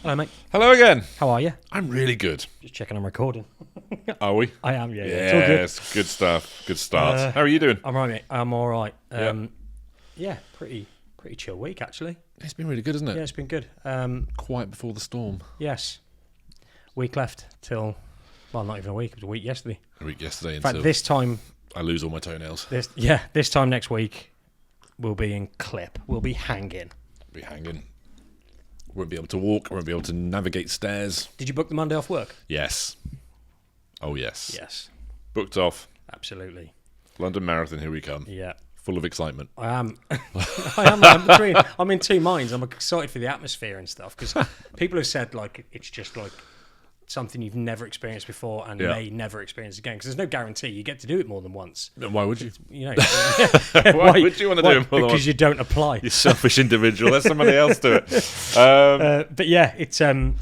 Hello, mate. Hello again. How are you? I'm really good. Just checking I'm recording. Are we? I am, yeah. It's all good. Yes, good stuff. Good start. How are you doing? I'm right, mate. I'm all right. Yep. Yeah, pretty chill week, actually. It's been really good, isn't it? Yeah, it's been good. Quiet before the storm. Yes. Week left till, well, not even a week. It was a week yesterday. A week yesterday In until fact, this time... I lose all my toenails. This time next week, we'll be in clip. We'll be hanging. Be hanging. Won't be able to walk. Won't be able to navigate stairs. Did you book the Monday off work? Yes. Oh, yes. Yes. Booked off. Absolutely. London Marathon, here we come. Yeah. Full of excitement. I am. I'm in two minds. I'm excited for the atmosphere and stuff because people have said like it's just like something you've never experienced before and may never experience again because there's no guarantee you get to do it more than once. Then why would you? You know, Why would you want to do it more than because once? you don't apply. You selfish individual. Let somebody else do it. But yeah, it's I'm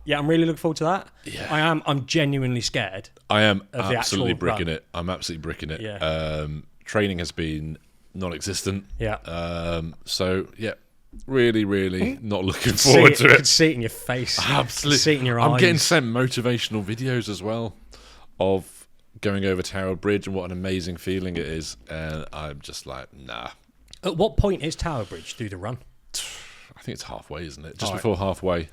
really looking forward to that. Yeah. I'm genuinely scared. I am of the absolutely actual bricking run. it. I'm absolutely bricking it. Yeah. Training has been non-existent. Yeah. So yeah, really not looking forward to You can it. see it in your face. Absolutely. You can see it in your eyes. I'm getting sent motivational videos as well of going over Tower Bridge and what an amazing feeling it is, and I'm just like, nah. At what point is Tower Bridge through the run? I think it's halfway, isn't it? Just All right. before halfway.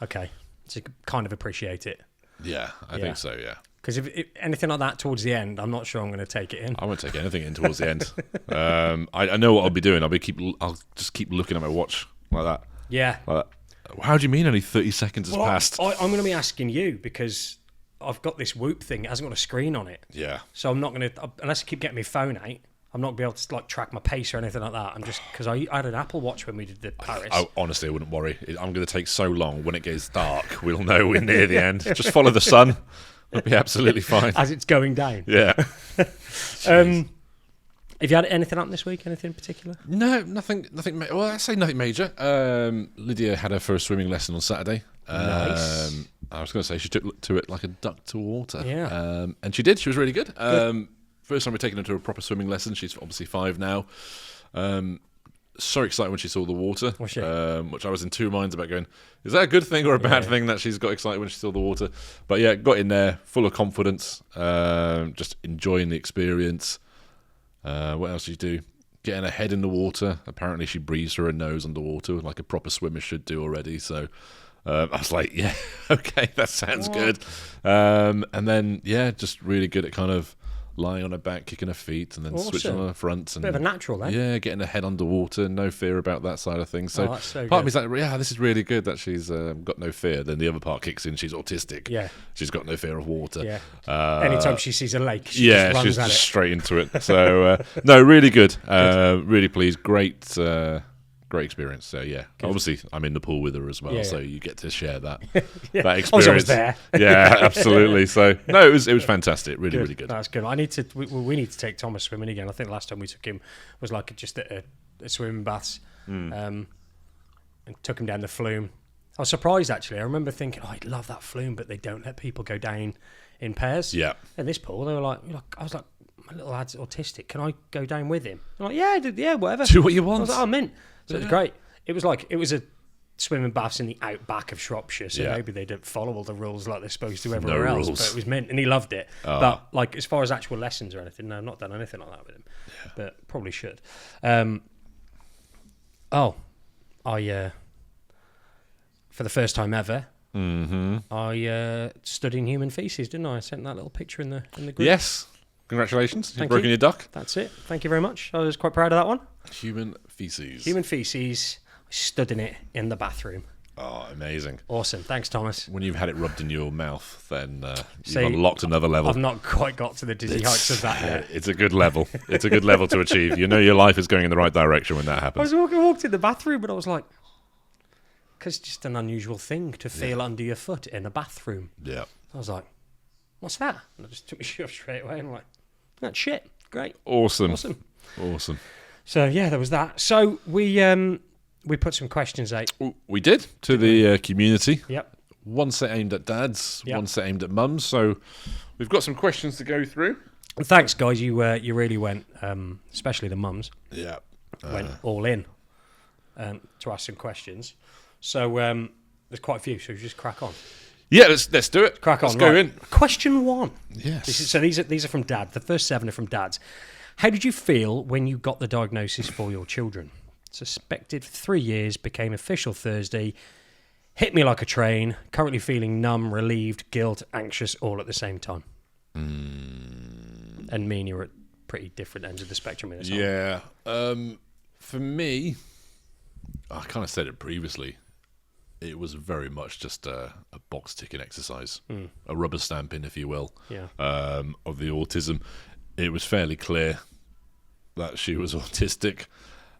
Okay, so you kind of appreciate it. Yeah, I think so. Yeah. Because if anything like that towards the end, I'm not sure I'm going to take it in. I won't take anything in towards the end. I know what I'll be doing. I'll just keep looking at my watch like that. Yeah. Like that. How do you mean only 30 seconds has passed? I'm going to be asking you because I've got this Whoop thing. It hasn't got a screen on it. Yeah. So I'm not going to, unless I keep getting my phone out, I'm not going to be able to like track my pace or anything like that. I'm just, because I had an Apple Watch when we did the Paris. Honestly, I wouldn't worry. I'm going to take so long. When it gets dark, we'll know we're near the end. Just follow the sun. It'll be absolutely fine. As it's going down. Yeah. Have you had anything up this week? Anything in particular? No, nothing. Well, I say nothing major. Lydia had her first swimming lesson on Saturday. Nice. I was going to say she took to it like a duck to water. Yeah. And she did. She was really good. First time we're taking her to a proper swimming lesson. She's obviously 5 now. So excited when she saw the water, Was she? which I was in two minds about going, is that a good thing or a bad thing that she's got excited when she saw the water? But yeah, got in there full of confidence, just enjoying the experience. What else did she do? Getting her head in the water. Apparently she breathes through her nose underwater like a proper swimmer should do already. So I was like, yeah, okay, that sounds good. And then, yeah, just really good at kind of lying on her back, kicking her feet, and then switching on her front. And, Bit of a natural then. yeah, getting her head underwater, no fear about that side of things. So, that's so part of good. me's like, yeah, this is really good that she's got no fear. Then the other part kicks in, she's autistic. Yeah. She's got no fear of water. Yeah. Anytime she sees a lake, she just runs she's at just it. straight into it. So, no, really good. Really pleased. Great experience. So yeah, obviously I'm in the pool with her as well, so you get to share that that experience. I was there. Yeah, absolutely. So no, it was fantastic. Really good. That's good. I need to. We need to take Thomas swimming again. I think the last time we took him was like just at a swimming baths, and took him down the flume. I was surprised actually. I remember thinking, oh, I'd love that flume, but they don't let people go down in pairs. Yeah. In this pool, they were like I was like, my little lad's autistic. Can I go down with him? I'm like, yeah, whatever. Do what you want. I was like, oh, mint. So it was great. It was a swimming baths in the outback of Shropshire, so maybe they don't follow all the rules like they're supposed to everywhere else. rules. But it was mint, and he loved it. But like as far as actual lessons or anything, no, I've not done anything like that with him. Yeah. But probably should. For the first time ever, I stood in human feces, didn't I? I sent that little picture in the group. Yes. Congratulations. You've Thank broken you. your duck. That's it. Thank you very much. I was quite proud of that one. Human feces. Human feces. I stood in it in the bathroom. Oh, amazing. Awesome. Thanks, Thomas. When you've had it rubbed in your mouth, then See, you've unlocked another level. I've not quite got to the dizzy heights of that yet. It's a good level. It's a good level to achieve. You know your life is going in the right direction when that I happens. walked in the bathroom, but I was like, because it's just an unusual thing to feel under your foot in a bathroom. Yeah. I was like, what's that? And I just took my shoe off straight away and I'm like, that's shit. Great. Awesome. Awesome. So, yeah, there was that. So, we put some questions out. We did to the community. Yep. One set aimed at dads, Yep. one set aimed at mums. So we've got some questions to go through. And thanks, guys. You really went, especially the mums, Yeah. went all in to ask some questions. So There's quite a few, so just crack on. Yeah, let's do it. Crack on. Let's go in. Question 1. Yes. These are from Dad. The first 7 are from Dads. How did you feel when you got the diagnosis for your children? Suspected for 3 years, became official Thursday. Hit me like a train. Currently feeling numb, relieved, guilt, anxious, all at the same time. And me and you are at pretty different ends of the spectrum in this. Yeah. For me, I kind of said it previously. It was very much just a box ticking exercise, a rubber stamping, if you will, of the autism. It was fairly clear that she was autistic.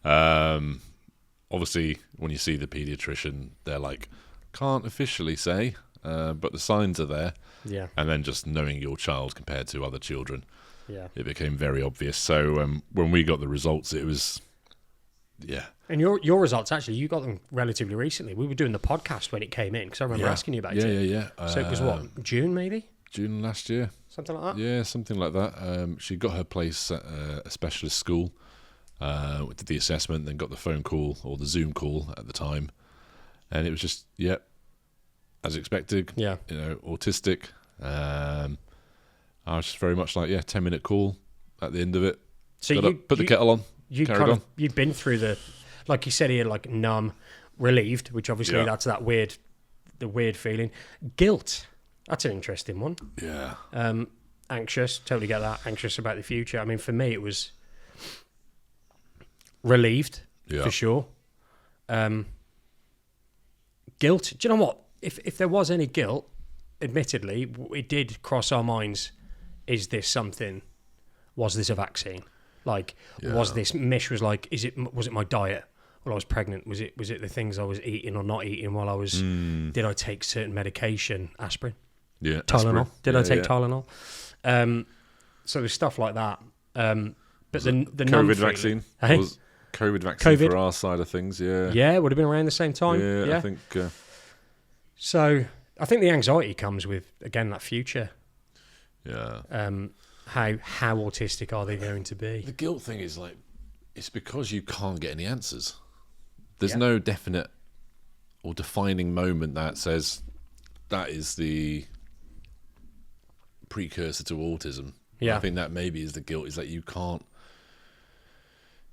Obviously, when you see the paediatrician, they're like, can't officially say, but the signs are there. Yeah. And then just knowing your child compared to other children, it became very obvious. So when we got the results, it was, And your results, actually, you got them relatively recently. We were doing the podcast when it came in, because I remember asking you about it. Yeah. So it was what, June maybe? June last year. Something like that? Yeah, something like that. She got her place at a specialist school, did the assessment, then got the phone call or the Zoom call at the time. And it was just, as expected, autistic. I was just very much like, 10-minute call at the end of it. So put the kettle on. You'd been through the, like you said here, like numb, relieved, which obviously that's the weird feeling. Guilt, that's an interesting one. Yeah. Anxious, totally get that. Anxious about the future. I mean, for me, it was relieved for sure. Guilt. Do you know what? If there was any guilt, admittedly, it did cross our minds. Is this something? Was this a vaccine? Like, was this? Mish was like, was it my diet while I was pregnant? Was it the things I was eating or not eating while I was? Did I take certain medication? Aspirin. Yeah. Tylenol. Aspirin. Did I take Tylenol? So there's stuff like that. But the COVID vaccine. Hey? Was COVID vaccine for our side of things? Yeah. Yeah, it would have been around the same time. Yeah. I think. So I think the anxiety comes with, again, that future. Yeah. How autistic are they going to be? The guilt thing is like, it's because you can't get any answers. There's no definite or defining moment that says that is the precursor to autism. Yeah. I think that maybe is the guilt, is that you can't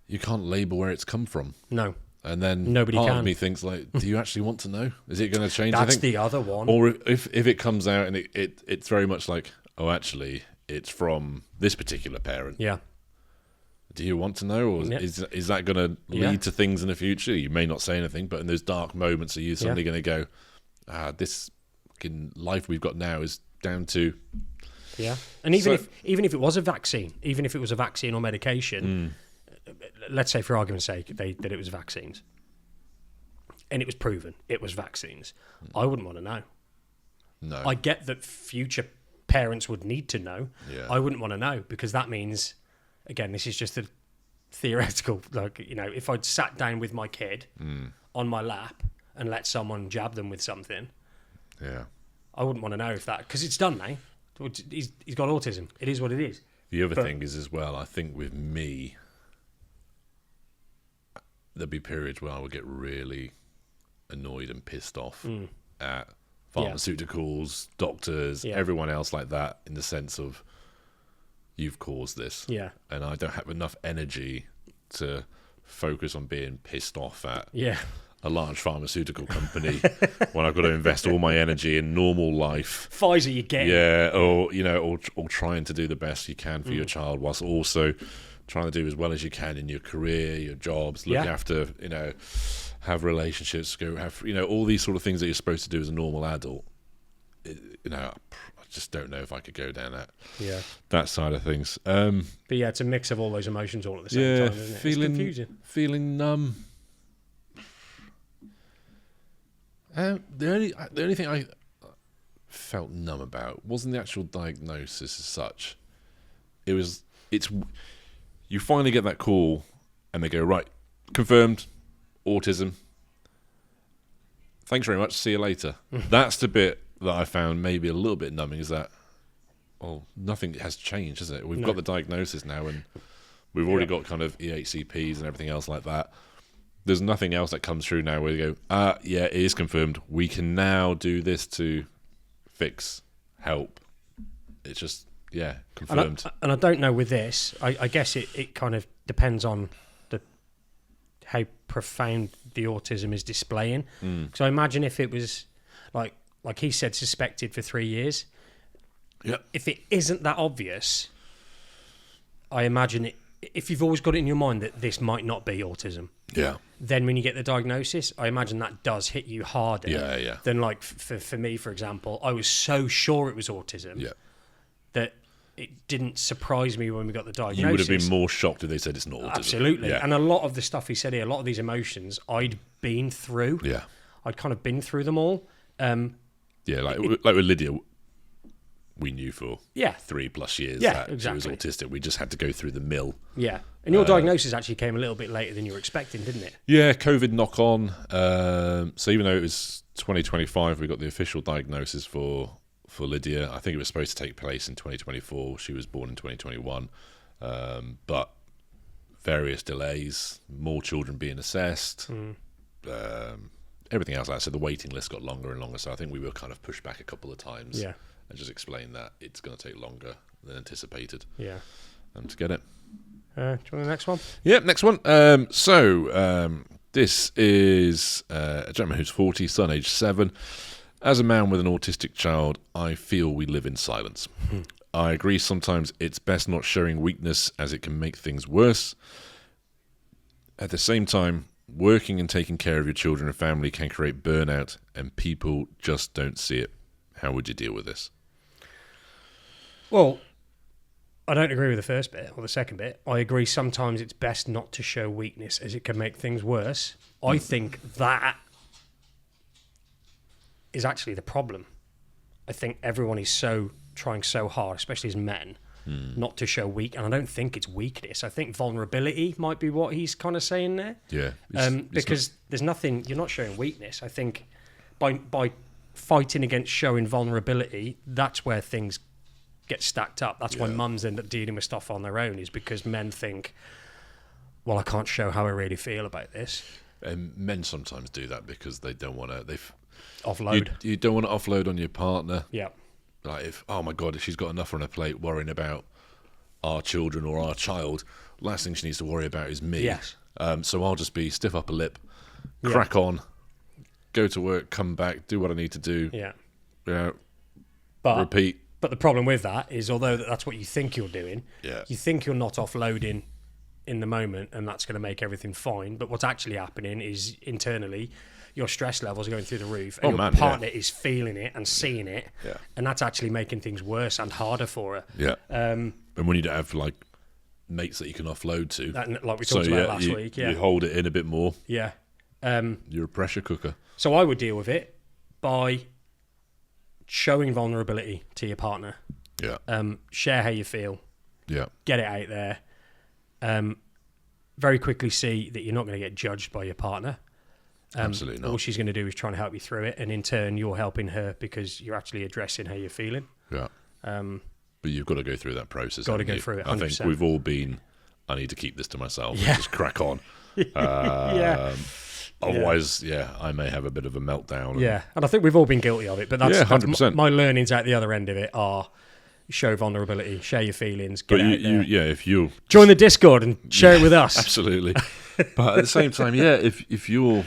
label where it's come from. No. And then Nobody part can. of me thinks, like, do you actually want to know? Is it going to change? That's the other one. Or if it comes out and it's very much like, oh, actually, it's from this particular parent. Yeah. Do you want to know, or is that going to lead to things in the future? You may not say anything, but in those dark moments, are you suddenly going to go, this fucking life we've got now is down to... Yeah. And even if it was a vaccine, or medication, let's say for argument's sake that it was vaccines, and it was proven it was vaccines, I wouldn't want to know. No. I get that future parents would need to know. Yeah. I wouldn't want to know, because that means, again, this is just a theoretical, like, if I'd sat down with my kid on my lap and let someone jab them with something, I wouldn't want to know if that, because it's done now. He's got autism. It is what it is. The other thing is as well, I think with me, there'll be periods where I would get really annoyed and pissed off at pharmaceuticals, doctors, everyone else like that, in the sense of, you've caused this. Yeah. And I don't have enough energy to focus on being pissed off at a large pharmaceutical company when I've got to invest all my energy in normal life. Pfizer, you get. Yeah, or trying to do the best you can for your child, whilst also trying to do as well as you can in your career, your jobs, look after, have relationships, have all these sort of things that you're supposed to do as a normal adult. I just don't know if I could go down that side of things. But yeah, it's a mix of all those emotions all at the same time, isn't it? It's confusing. Feeling numb. The only thing I felt numb about wasn't the actual diagnosis as such. It's you finally get that call and they go, right, confirmed, autism. Thanks very much. See you later. That's the bit that I found maybe a little bit numbing, is that, nothing has changed, has it? We've got the diagnosis now, and we've already got kind of EHCPs and everything else like that. there's nothing else that comes through now where you go, yeah, it is confirmed. We can now do this to fix, help. It's just, yeah, confirmed. And I don't know with this. I guess it kind of depends on how profound the autism is displaying. Because I imagine if it was like he said, suspected for 3 years. Yeah. If it isn't that obvious, I imagine if you've always got it in your mind that this might not be autism. Yeah. Then when you get the diagnosis, I imagine that does hit you harder. Yeah. Than like for me, for example, I was so sure it was autism. Yeah. That it didn't surprise me when we got the diagnosis. You would have been more shocked if they said it's not autism. Absolutely. Yeah. And a lot of the stuff he said here, a lot of these emotions, I'd been through. Yeah. I'd kind of been through them all. Yeah, like with Lydia, we knew for 3+ years that exactly. she was autistic. We just had to go through the mill. Yeah. And your diagnosis actually came a little bit later than you were expecting, didn't it? Yeah, COVID knock on. So even though it was 2025, we got the official diagnosis for Lydia. I think it was supposed to take place in 2024. She was born in 2021. But various delays, more children being assessed, everything else. Like I said, the waiting list got longer and longer. So I think we were kind of pushed back a couple of times. Yeah. And just explain that it's going to take longer than anticipated. Yeah. To get it. Do you want the next one? Yeah, next one. This is a gentleman who's 40, son age 7. As a man with an autistic child, I feel we live in silence. I agree sometimes it's best not showing weakness as it can make things worse. At the same time, working and taking care of your children and family can create burnout and people just don't see it. How would you deal with this? Well, I don't agree with the first bit or the second bit. I agree sometimes it's best not to show weakness as it can make things worse. I think that is actually the problem. I think everyone is trying so hard, especially as men, not to show weak. And I don't think it's weakness. I think vulnerability might be what he's kind of saying there. Yeah. Because there's nothing, you're not showing weakness. I think by fighting against showing vulnerability, that's where things get stacked up. That's why mums end up dealing with stuff on their own, is because men think, well, I can't show how I really feel about this. And men sometimes do that because they don't want to. Offload. You don't want to offload on your partner. Yeah. Like oh my God, if she's got enough on her plate worrying about our children or our child, last thing she needs to worry about is me. Yes. So I'll just be stiff upper lip, crack on, go to work, come back, do what I need to do. Yeah. Repeat. But the problem with that is, although that's what you think you're doing, you think you're not offloading in the moment, and that's going to make everything fine. But what's actually happening is internally, your stress levels are going through the roof, and your partner is feeling it and seeing it, and that's actually making things worse and harder for her. Yeah. And when you don't have like mates that you can offload to, like we talked about last week, you hold it in a bit more. Yeah. You're a pressure cooker. So I would deal with it by showing vulnerability to your partner. Yeah. Share how you feel. Yeah. Get it out there. Very quickly see that you're not going to get judged by your partner. Absolutely not. All she's going to do is try and help you through it, and in turn, you're helping her because you're actually addressing how you're feeling. Yeah. But you've got to go through that process. Got to go through it. 100%. I think we've all been. I need to keep this to myself and just crack on. Otherwise, I may have a bit of a meltdown. And I think we've all been guilty of it. But that's 100%. My learnings out the other end of it are show vulnerability, share your feelings, get out there. If you join the Discord and share it with us. Absolutely. But at the same time, if you're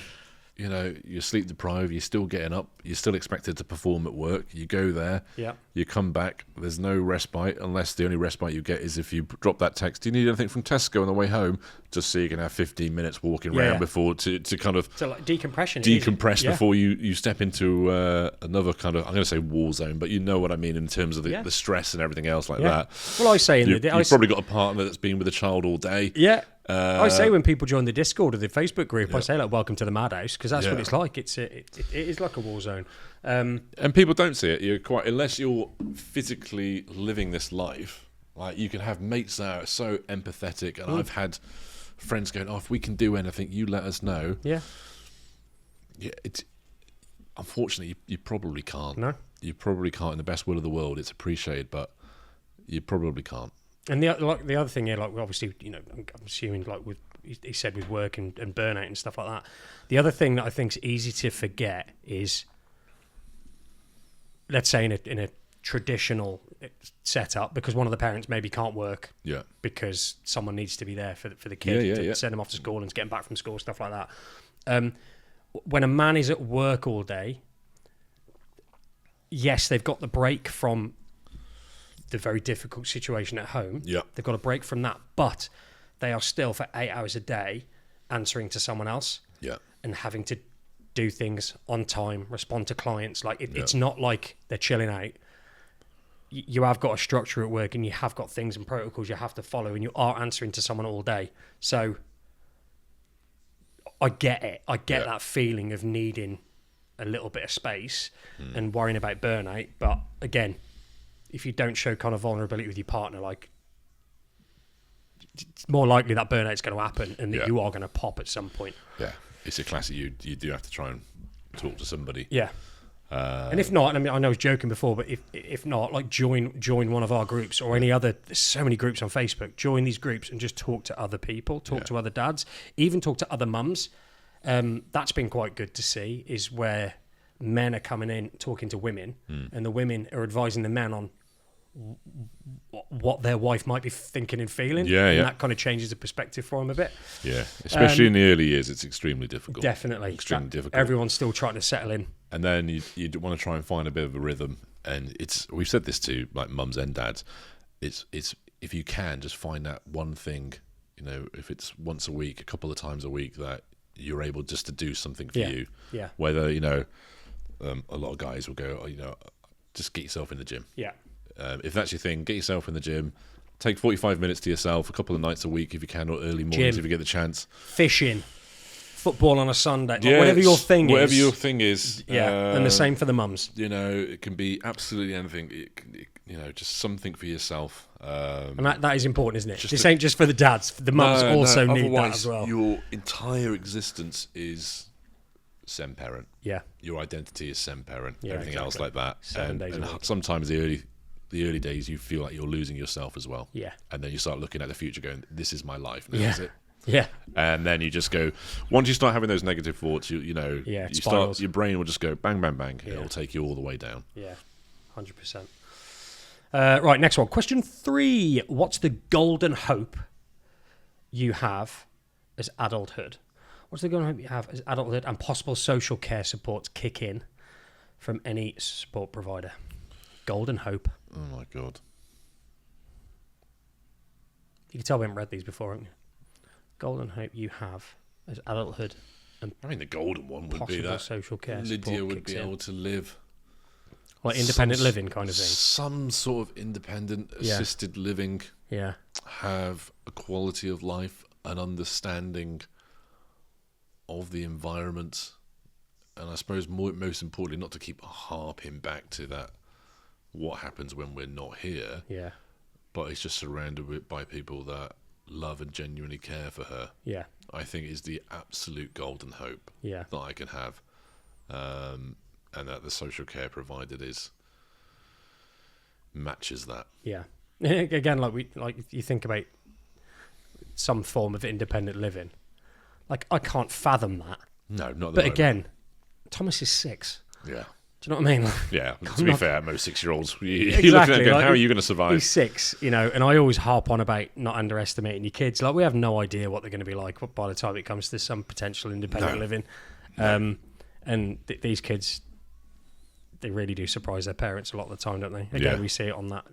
you're sleep deprived, you're still getting up, you're still expected to perform at work, you go there, you come back, there's no respite, unless the only respite you get is if you drop that text, do you need anything from Tesco on the way home, just so you can have 15 minutes walking around before to kind of like decompress before you step into another kind of, I'm going to say war zone, but you know what I mean in terms of the stress and everything else like that. Well, I say you've probably got a partner that's been with a child all day. I say when people join the Discord or the Facebook group, I say like, welcome to the madhouse, because that's what it's like. It is like a war zone. And people don't see it. Unless you're physically living this life, like you can have mates that are so empathetic, and I've had friends going, if we can do anything, you let us know. Unfortunately, you probably can't. No. You probably can't. In the best will of the world, it's appreciated, but you probably can't. And the other thing here, like obviously, I'm assuming like with he said with work and burnout and stuff like that. The other thing that I think is easy to forget is, let's say in a traditional setup, because one of the parents maybe can't work because someone needs to be there for the kid to send them off to school and get them back from school, stuff like that. When a man is at work all day, yes, they've got the break from the very difficult situation at home. Yeah. They've got a break from that, but they are still for 8 hours a day answering to someone else and having to do things on time, respond to clients. Like it's not like they're chilling out. You have got a structure at work and you have got things and protocols you have to follow, and you are answering to someone all day. So I get it. I get that feeling of needing a little bit of space and worrying about burnout. But again, if you don't show kind of vulnerability with your partner, like, it's more likely that burnout's going to happen and that you are going to pop at some point. Yeah, it's a classic. You do have to try and talk to somebody. Yeah. And if not, I mean, I know I was joking before, but if not, like join one of our groups or any other. There's so many groups on Facebook. Join these groups and just talk to other people, talk to other dads, even talk to other mums. That's been quite good to see, is where men are coming in talking to women, and the women are advising the men on what their wife might be thinking and feeling. And that kind of changes the perspective for them a bit. Yeah, especially in the early years, it's extremely difficult. Definitely. Extremely difficult. Everyone's still trying to settle in. And then you want to try and find a bit of a rhythm. And we've said this to like mums and dads. It's if you can, just find that one thing, if it's once a week, a couple of times a week, that you're able just to do something for you. Yeah. Whether, a lot of guys will go, just get yourself in the gym. Yeah. If that's your thing, get yourself in the gym. Take 45 minutes to yourself, a couple of nights a week if you can, or early mornings if you get the chance. Fishing, football on a Sunday, whatever your thing is. Whatever your thing is. Yeah, and the same for the mums. It can be absolutely anything. Just something for yourself. And that is important, isn't it? This ain't just for the dads. The mums also need that as well. Your entire existence is stepparent. Yeah. Your identity is stepparent. Yeah, everything else like that. And sometimes the early days you feel like you're losing yourself as well. Yeah. And then you start looking at the future going, this is my life. Now, is it? Yeah. And then you just go, once you start having those negative thoughts, you start, your brain will just go bang, bang, bang. Yeah. It will take you all the way down. Yeah. 100%. Right, next one. Question 3. What's the golden hope you have as adulthood? What's the golden hope you have as adulthood and possible social care supports kick in from any support provider? Golden hope. Oh my God. You can tell we haven't read these before, haven't you? Golden hope you have as adulthood and the golden one would be that social care Lydia would be able to live like independent living kind of thing. Some sort of independent assisted living. Yeah. Have a quality of life, an understanding of the environment, and I suppose most importantly, not to keep harping back to that what happens when we're not here. Yeah. But it's just surrounded by people that love and genuinely care for her. Yeah. I think is the absolute golden hope that I can have. And that the social care provided matches that. Yeah. Again, if you think about some form of independent living, like I can't fathom that. No, not. But again, Thomas is 6. Yeah. Do you know what I mean? Yeah. To be fair, most 6-year-olds, you look at it going, how are you going to survive? He's 6, and I always harp on about not underestimating your kids. Like, we have no idea what they're going to be like by the time it comes to some potential independent living. And these kids, they really do surprise their parents a lot of the time, don't they? Again, we see it on that,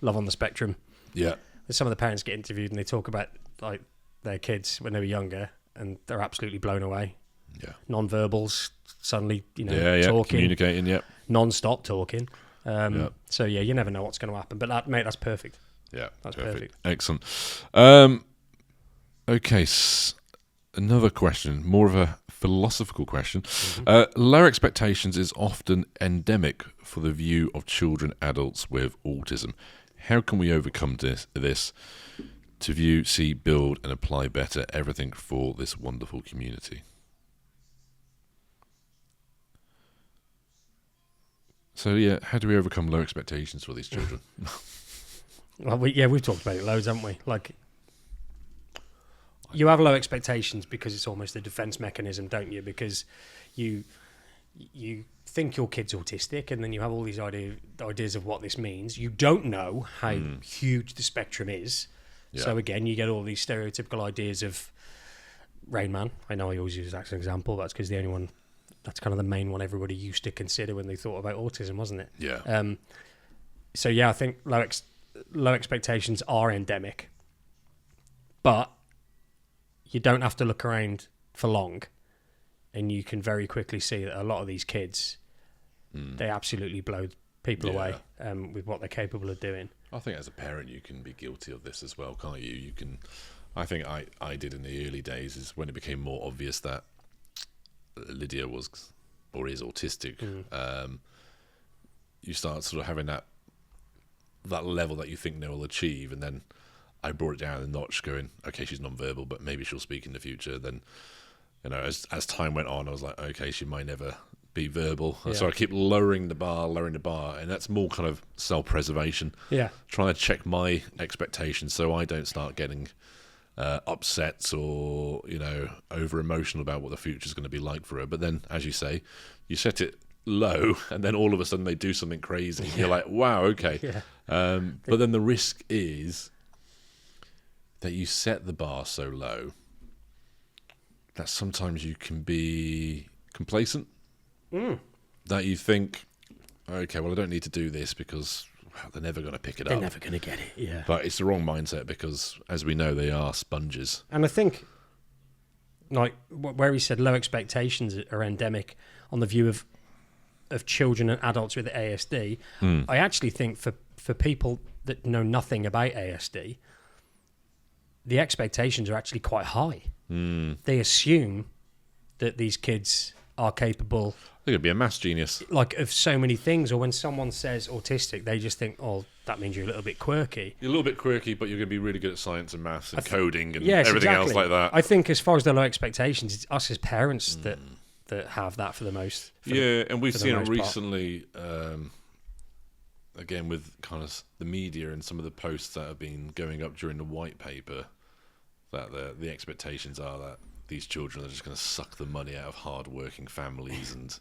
Love on the Spectrum. Yeah. Some of the parents get interviewed and they talk about like their kids when they were younger, and they're absolutely blown away. Yeah. Non-verbals suddenly, talking, communicating, non-stop talking. So you never know what's going to happen. But that's perfect. Yeah, that's perfect. Excellent. Okay, another question, more of a philosophical question. Mm-hmm. Low expectations is often endemic for the view of children, adults with autism. How can we overcome this to view, see, build, and apply better everything for this wonderful community? So how do we overcome low expectations for these children? Well, we've talked about it loads, haven't we? Like, you have low expectations because it's almost a defense mechanism, don't you? Because you think your kid's autistic, and then you have all these ideas of what this means. You don't know how huge the spectrum is. Yeah. So again, you get all these stereotypical ideas of Rain Man. I know I always use that as an example. That's because the only one, that's kind of the main one everybody used to consider when they thought about autism, wasn't it? Yeah. So yeah, I think low expectations are endemic, but you don't have to look around for long, and you can very quickly see that a lot of these kids, they absolutely blow people away with what they're capable of doing. I think as a parent, you can be guilty of this as well, can't you? You can. I think I did in the early days, is when it became more obvious that Lydia was or is autistic. You start sort of having that level that you think they will achieve, and then I brought it down a notch, going, okay, she's non-verbal, but maybe she'll speak in the future. Then, you know, as time went on, I was like, okay, she might never be verbal. Yeah. So I keep lowering the bar, and that's more kind of self-preservation. Yeah, trying to check my expectations so I don't start getting upset or, you know, over emotional about what the future is going to be like for her. But then, as you say, you set it low, and then all of a sudden they do something crazy. Yeah. You're like, wow, okay. Yeah. But then the risk is that you set the bar so low that sometimes you can be complacent. That you think, okay, well, I don't need to do this because they're never going to pick it up. They're never going to get it, yeah. But it's the wrong mindset because, as we know, they are sponges. And I think, like, where he said low expectations are endemic on the view of children and adults with ASD, I actually think for people that know nothing about ASD, the expectations are actually quite high. They assume that these kids are capable. They're going to be a maths genius. Like, of so many things. Or when someone says autistic, they just think, oh, that means you're a little bit quirky. You're a little bit quirky, but you're going to be really good at science and maths and coding and everything else like that. I think as far as the low expectations, it's us as parents that have that for the most. And we've seen it recently, again, with kind of the media and some of the posts that have been going up during the white paper, that the expectations are that these children are just going to suck the money out of hard-working families and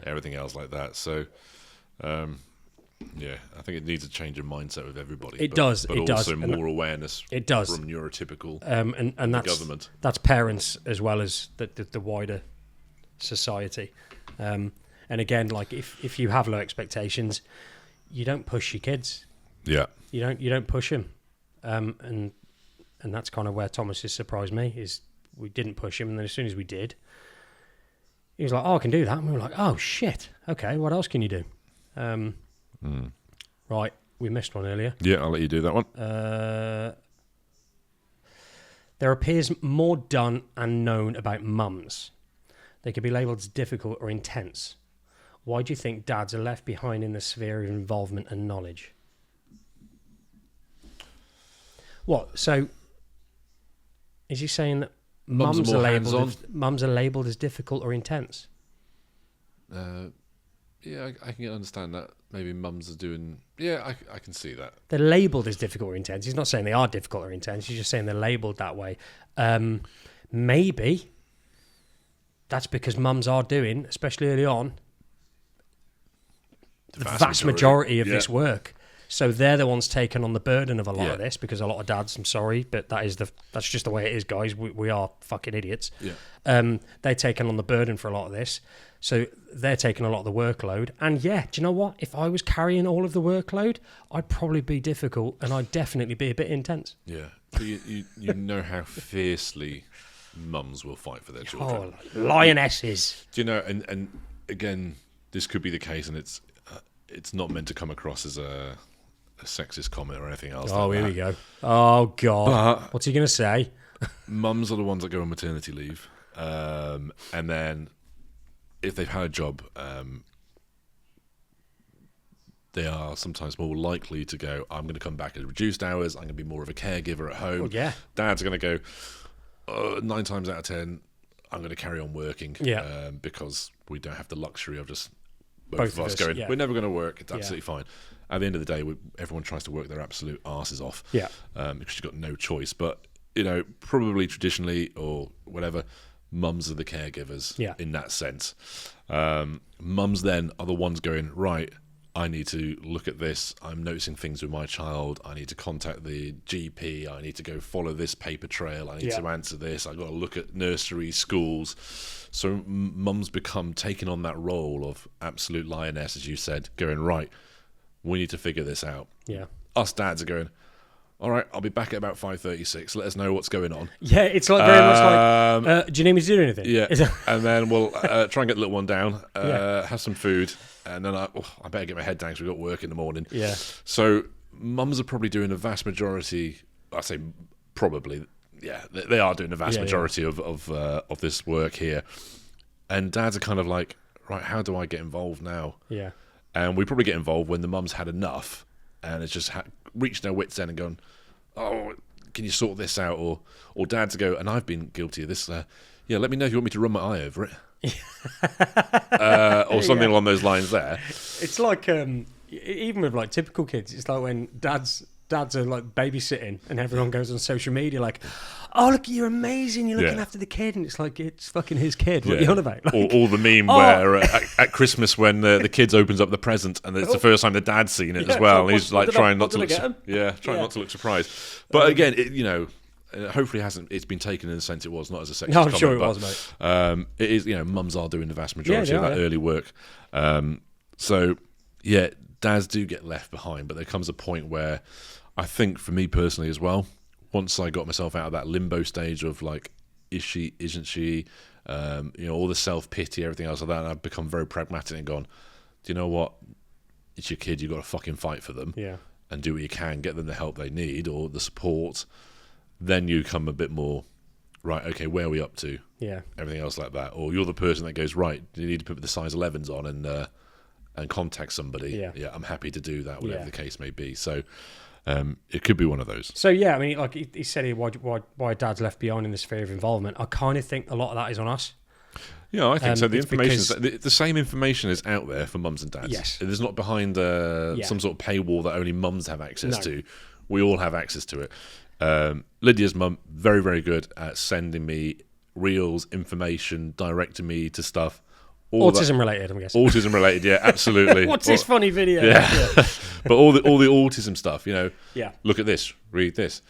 everything else like that. So, I think it needs a change of mindset with everybody. It does. But also more awareness it does. from neurotypical and that's, government. That's parents as well as the wider society. And again, like, if you have low expectations, you don't push your kids. Yeah. You don't push them. And that's kind of where Thomas has surprised me, is we didn't push him, and then as soon as we did, he was like, oh, I can do that. And we were like, oh, shit. Okay, what else can you do? Right, we missed one earlier. Yeah, I'll let you do that one. There appears more done and known about mums. They could be labelled as difficult or intense. Why do you think dads are left behind in the sphere of involvement and knowledge? What? So, is he saying that mums are labelled as difficult or intense? I can understand that. Maybe mums are doing... Yeah, I can see that. They're labelled as difficult or intense. He's not saying they are difficult or intense. He's just saying they're labelled that way. Maybe that's because mums are doing, especially early on, the vast majority of this work. So they're the ones taking on the burden of a lot of this, because a lot of dads, I'm sorry, but that's just the way it is, guys. We are fucking idiots. Yeah. They're taking on the burden for a lot of this. So they're taking a lot of the workload. And do you know what? If I was carrying all of the workload, I'd probably be difficult, and I'd definitely be a bit intense. Yeah. But you know how fiercely mums will fight for their children. Oh, lionesses. Do you know, and again, this could be the case, and it's not meant to come across as a sexist comment or anything else. Oh, here we go. Oh, God. But what's he going to say? Mums are the ones that go on maternity leave. And then if they've had a job, they are sometimes more likely to go, I'm going to come back at reduced hours. I'm going to be more of a caregiver at home. Oh, yeah. Dad's going to go, 9 times out of 10, I'm going to carry on working. Yeah. Because we don't have the luxury of just both of us going, we're never going to work. It's absolutely fine. At the end of the day, everyone tries to work their absolute arses off. Yeah. Because you've got no choice. But probably traditionally or whatever, mums are the caregivers in that sense. Mums then are the ones going, right, I need to look at this. I'm noticing things with my child. I need to contact the GP. I need to go follow this paper trail. I need to answer this. I've got to look at nurseries, schools. So mums become taking on that role of absolute lioness, as you said, going, right, we need to figure this out. Yeah. Us dads are going, all right, I'll be back at about 5:36. Let us know what's going on. Yeah, it's like very much like, do you need me to do anything? Yeah, and then we'll try and get the little one down, have some food, and then I better get my head down because we've got work in the morning. Yeah. So mums are probably doing the vast majority, I say probably, they are doing the vast majority of this work here. And dads are kind of like, right, how do I get involved now? Yeah. And we probably get involved when the mum's had enough and it's just reached their wits' end and gone, oh, can you sort this out? Or dads go, and I've been guilty of this, let me know if you want me to run my eye over it. Or something along those lines there. It's like, even with like typical kids, it's like when dads are like babysitting and everyone goes on social media like, oh, look, you're amazing, you're looking after the kid, and it's like, it's fucking his kid, what are you on about? Like, or the meme where at Christmas when the kids opens up the present and it's the first time the dad's seen it as well, and he's like trying not to look not to look surprised. But again, hopefully it's been taken in the sense it was, not as a sexist comment. I'm sure it was, mate. It is, mums are doing the vast majority of that early work. So dads do get left behind, but there comes a point where I think for me personally as well, once I got myself out of that limbo stage of like, is she, isn't she, all the self-pity, everything else like that, and I've become very pragmatic and gone, do you know what, it's your kid, you've got to fucking fight for them and do what you can, get them the help they need or the support. Then you come a bit more, right, okay, where are we up to? Yeah. Everything else like that. Or you're the person that goes, right, you need to put the size 11s on and contact somebody. Yeah, I'm happy to do that, whatever the case may be. So it could be one of those. So I mean, like he said here, why dad's left behind in the sphere of involvement. I kind of think a lot of that is on us. Yeah, I think so. The information, the same information is out there for mums and dads. Yes, it is not behind some sort of paywall that only mums have access to. We all have access to it. Lydia's mum, very, very good at sending me reels, information, directing me to stuff. Autism related, I'm guessing. Autism related, yeah, absolutely. What's this funny video? Yeah. But all the autism stuff, look at this, read this.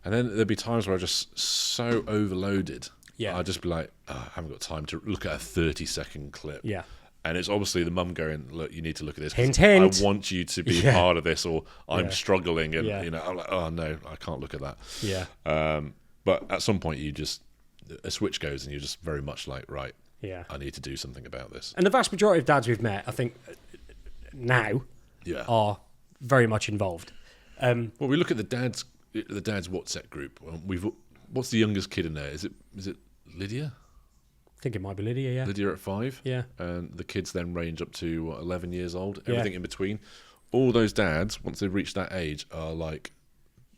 And then there'd be times where I just so overloaded. Yeah. I'd just be like, I haven't got time to look at a 30-second clip. Yeah. And it's obviously the mum going, look, you need to look at this. Hint, hint. I want you to be part of this, or I'm struggling, and I'm like, oh no, I can't look at that. Yeah. But at some point, a switch goes, and you're just very much like, right, I need to do something about this. And the vast majority of dads we've met, I think, now, are very much involved. Well, we look at the dad's WhatsApp group. What's the youngest kid in there? Is it Lydia? I think it might be Lydia, yeah. Lydia at 5. Yeah. And the kids then range up to 11 years old, everything in between. All those dads, once they've reached that age, are like,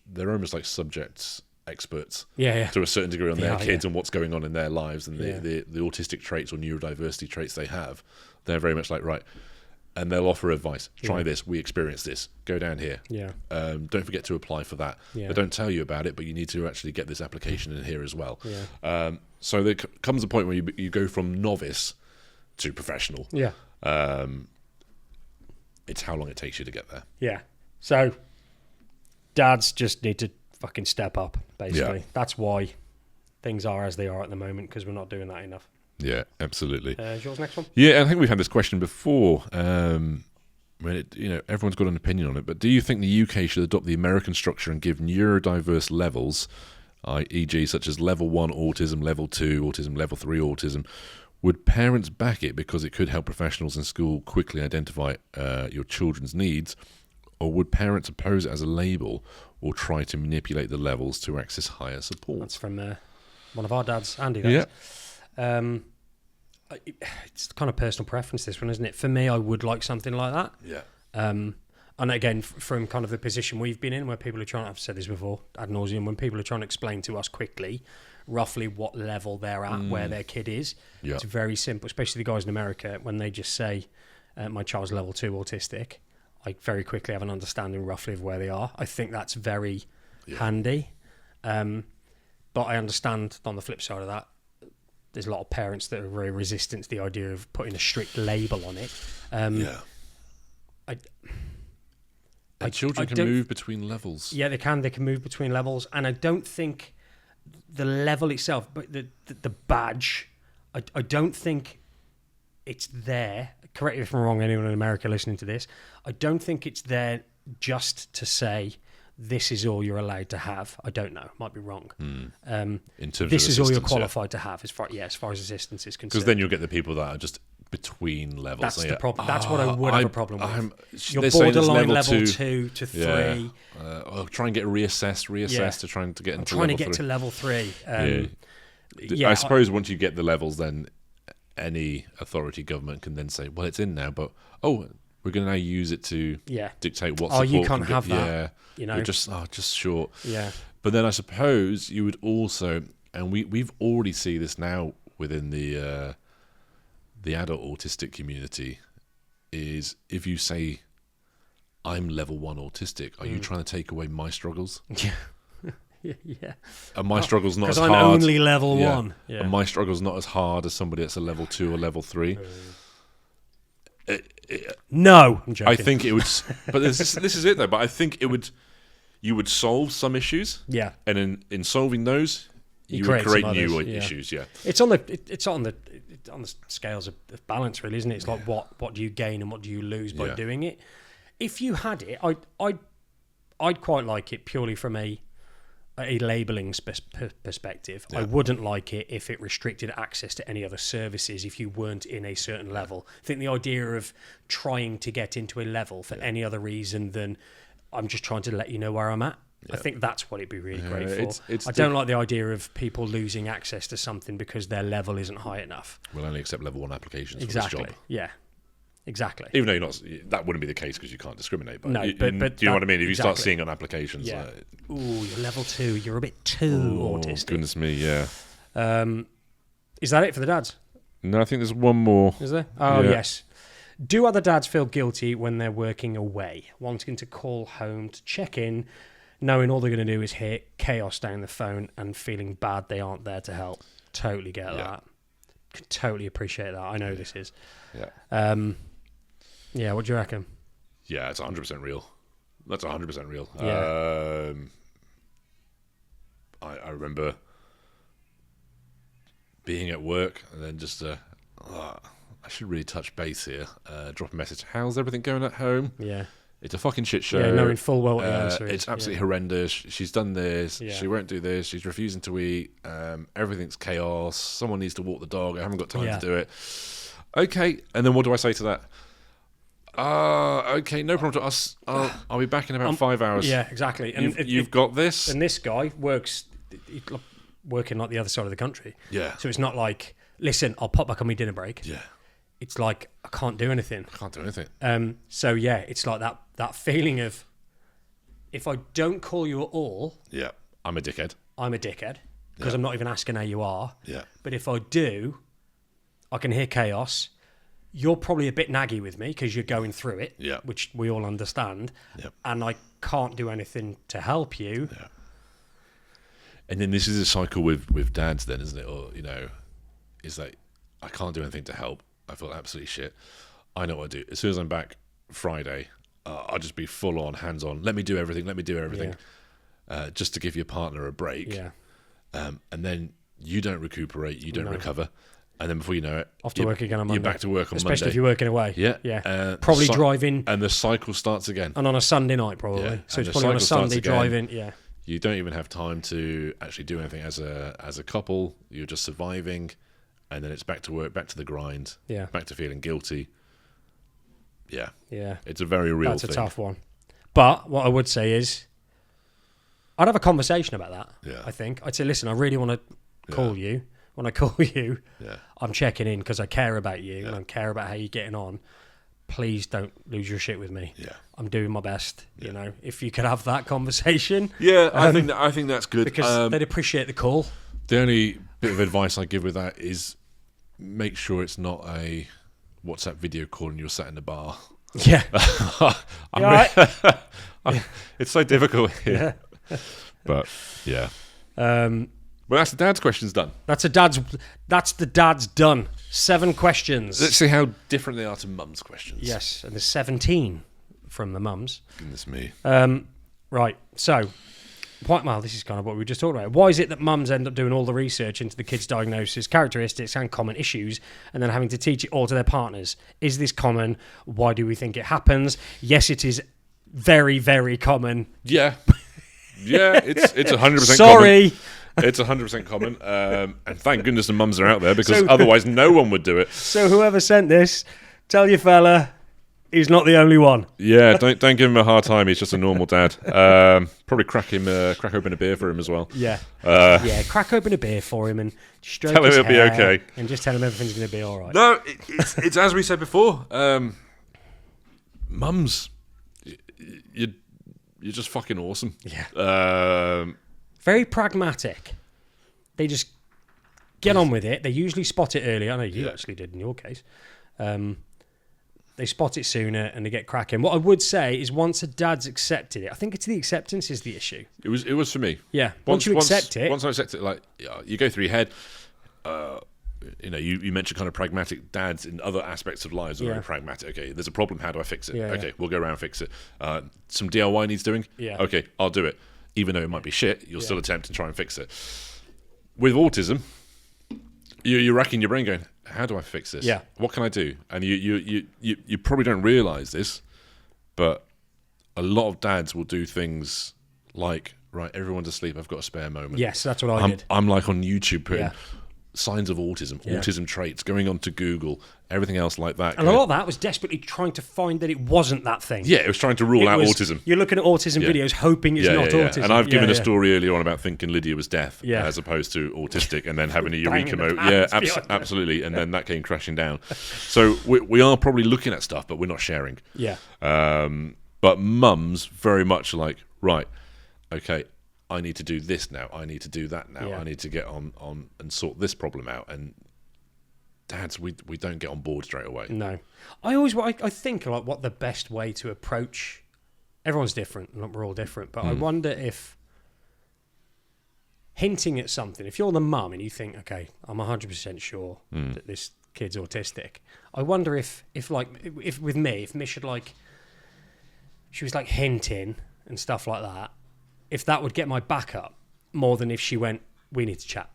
they're almost like subjects experts to a certain degree on their kids and what's going on in their lives and the autistic traits or neurodiversity traits they have. They're very much like, right, and they'll offer advice. Try this. We experienced this. Go down here. Yeah. Don't forget to apply for that. Yeah. They don't tell you about it, but you need to actually get this application in here as well. Yeah. So there comes a point where you go from novice to professional. Yeah. It's how long it takes you to get there. Yeah. So dads just need to fucking step up, basically. Yeah. That's why things are as they are at the moment, because we're not doing that enough. Yeah, absolutely. Is yours next one? Yeah, I think we've had this question before. When everyone's got an opinion on it, but do you think the UK should adopt the American structure and give neurodiverse levels, e.g. such as level 1 autism, level 2 autism, level 3 autism? Would parents back it because it could help professionals in school quickly identify your children's needs, or would parents oppose it as a label or try to manipulate the levels to access higher support? That's from one of our dads, Andy. Yeah. It's kind of personal preference, this one, isn't it? For me, I would like something like that. Yeah. And again, from kind of the position we've been in, where people are trying, I've said this before, ad nauseum, when people are trying to explain to us quickly, roughly what level they're at, where their kid is. Yeah. It's very simple, especially the guys in America, when they just say, my child's level 2 autistic, I very quickly have an understanding roughly of where they are. I think that's very handy. But I understand on the flip side of that, there's a lot of parents that are very resistant to the idea of putting a strict label on it. Children can move between levels. Yeah, they can. They can move between levels, and I don't think the level itself, but the badge, I don't think it's there. Correct me if I'm wrong, anyone in America listening to this. I don't think it's there just to say this is all you're allowed to have. I don't know. Might be wrong. In terms this of is all you're qualified to have as far as assistance is concerned. Because then you'll get the people that are just between levels. That's the problem. That's what I would have a problem with. You're borderline level 2 to 3. Try and get reassessed to trying to get into level 3. Trying to get to level 3. I suppose once you get the levels, then any authority government can then say, well, it's in now, but we're going to now use it to dictate what support you can't can have get. that. We're just short. Yeah. But then I suppose you would also, and we've already see this now within the adult autistic community, is if you say, I'm level 1 autistic, are you trying to take away my struggles? Yeah. And my struggle's not as hard. Because I'm only level 1. Yeah. And my struggle's not as hard as somebody that's a level 2 or level 3. No, I'm joking. I think it would, but this is it though. But I think you would solve some issues. Yeah. And in solving those, you would create new issues. Yeah. It's on the scales of balance, really, isn't it? It's like what do you gain and what do you lose by doing it. If you had it, I'd quite like it purely from a labelling perspective. I wouldn't like it if it restricted access to any other services if you weren't in a certain level. I think the idea of trying to get into a level for any other reason than I'm just trying to let you know where I'm at, I think that's what it'd be really great for. I don't like the idea of people losing access to something because their level isn't high enough. We'll only accept level 1 applications for Exactly. this job. Yeah. Exactly. Even though that wouldn't be the case because you can't discriminate. But no, but do you know what I mean? If you start seeing on applications, ooh, you're level 2. You're a bit too autistic. Goodness me, yeah. Is that it for the dads? No, I think there's one more. Is there? Oh, yes. Do other dads feel guilty when they're working away, wanting to call home to check in, knowing all they're going to do is hear chaos down the phone and feeling bad they aren't there to help? Totally get that. Can totally appreciate that. I know this is. Yeah. Yeah, what do you reckon? Yeah, it's 100% real. That's 100% real. Yeah. I remember being at work and then just, I should really touch base here. Drop a message. How's everything going at home? Yeah. It's a fucking shit show. Yeah, knowing full well what the answer is. It's absolutely horrendous. She's done this. Yeah. She won't do this. She's refusing to eat. Everything's chaos. Someone needs to walk the dog. I haven't got time to do it. Okay. And then what do I say to that? Okay, no problem to us. I'll be back in about 5 hours. Yeah, exactly. And you've got this. And this guy works, working like the other side of the country. Yeah. So it's not like, listen, I'll pop back on my dinner break. Yeah. It's like, I can't do anything. I can't do anything. So yeah, it's like that feeling of, if I don't call you at all, I'm a dickhead. Because I'm not even asking how you are. Yeah. But if I do, I can hear chaos. You're probably a bit naggy with me because you're going through it, which we all understand. Yeah. And I can't do anything to help you. Yeah. And then this is a cycle with dads then, isn't it? Or, is that I can't do anything to help. I feel absolutely shit. I know what I do. As soon as I'm back Friday, I'll just be full on, hands on. Let me do everything. Just to give your partner a break. Yeah. And then you don't recuperate. You don't recover. And then before you know it, off to work again on Monday. You're back to work on Especially Monday. if you're working away. Yeah. Yeah. Probably driving. And the cycle starts again. And on a Sunday night, probably. Yeah. So it's probably on a Sunday driving. Yeah. You don't even have time to actually do anything as a couple. You're just surviving. And then it's back to work, back to the grind. Yeah. Back to feeling guilty. Yeah. Yeah. It's a very real thing. That's a tough one. But what I would say is, I'd have a conversation about that. Yeah. I think. I'd say, listen, I really want to call you. When I call you, I'm checking in because I care about you and I care about how you're getting on. Please don't lose your shit with me. Yeah. I'm doing my best. If you could have that conversation. Yeah, I think that's good because they'd appreciate the call. The only bit of advice I give with that is make sure it's not a WhatsApp video call and you're sat in the bar. Yeah. It's so difficult here. But yeah. Well, that's the dad's questions done. That's the dad's done. 7 questions. Let's see how different they are to mum's questions. Yes, and there's 17 from the mums. Goodness me. Right, so, this is kind of what we were just talking about. Why is it that mums end up doing all the research into the kids' diagnosis, characteristics, and common issues, and then having to teach it all to their partners? Is this common? Why do we think it happens? Yes, it is very, very common. Yeah. Yeah, it's 100% Sorry. common. It's 100% common. And thank goodness the mums are out there, because otherwise no one would do it. So whoever sent this, tell your fella he's not the only one. Yeah, don't give him a hard time. He's just a normal dad. Probably crack open a beer for him as well. Yeah. Yeah, Crack open a beer for him and stroke tell him his it'll be hair okay. and just tell him everything's going to be all right. No, it's as we said before. Mums, you're just fucking awesome. Yeah. Very pragmatic. They just get on with it. They usually spot it early. I know you actually did in your case. They spot it sooner and they get cracking. What I would say is, once a dad's accepted it, I think it's the acceptance is the issue. It was for me. Yeah. Once you accept it. Once I accept it, like, you go through your head. You mentioned kind of pragmatic dads in other aspects of lives are very pragmatic. Okay, there's a problem. How do I fix it? Okay, we'll go around and fix it. Some DIY needs doing. Yeah. Okay, I'll do it. Even though it might be shit, you'll still attempt and try and fix it. With autism, you're racking your brain going, how do I fix this? Yeah. What can I do? And you probably don't realise this, but a lot of dads will do things like, right, everyone's asleep, I've got a spare moment. Yes, that's what I did. I'm like on YouTube putting signs of autism, autism traits, going on to Google, everything else like that. And a lot of that was desperately trying to find that it wasn't that thing. Yeah, it was trying to rule out autism. You're looking at autism videos hoping it's not autism. And I've given a story earlier on about thinking Lydia was deaf as opposed to autistic, and then having a eureka moment. Yeah, absolutely. And then that came crashing down. So we are probably looking at stuff, but we're not sharing. Yeah. But mums very much like, right, okay, I need to do this now. I need to do that now. Yeah. I need to get on and sort this problem out. And dads, we don't get on board straight away. No. I think like what the best way to approach, everyone's different, we're all different, but I wonder if hinting at something, if you're the mum and you think, okay, I'm 100% sure that this kid's autistic, I wonder if with me, if Mish had she was like hinting and stuff like that, if that would get my back up more than if she went, we need to chat.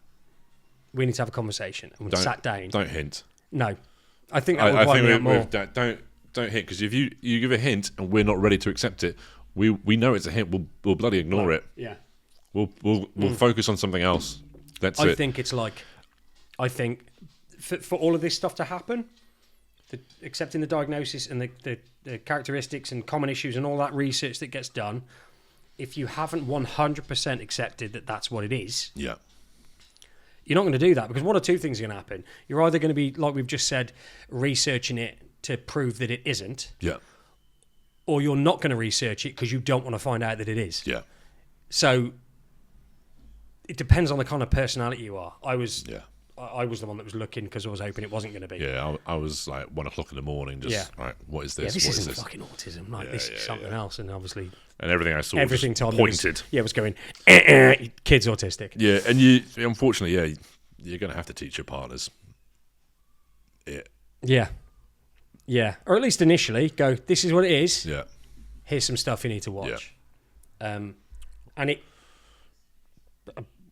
We need to have a conversation. And we sat down. Don't hint. No. I think that would wind me up more. Don't hint, because if you give a hint and we're not ready to accept it, we know it's a hint. We'll bloody ignore it. Yeah. We'll focus on something else. That's it. I think it's like, for all of this stuff to happen, accepting the diagnosis and the characteristics and common issues and all that research that gets done, if you haven't 100% accepted that that's what it is, yeah, you're not going to do that, because one or two things are going to happen. You're either going to be, like we've just said, researching it to prove that it isn't, or you're not going to research it because you don't want to find out that it is. Yeah. So it depends on the kind of personality you are. I was the one that was looking because I was hoping it wasn't going to be. Yeah, I was like 1 o'clock in the morning, just right, what is this? Yeah, this what isn't is this? fucking autism. Like, this is something else, and obviously. And everything I saw everything was told pointed. Was going, kid's autistic. Yeah, and you, unfortunately, you're going to have to teach your partners. Yeah. Or at least initially, go, this is what it is. Yeah. Here's some stuff you need to watch. Yeah. And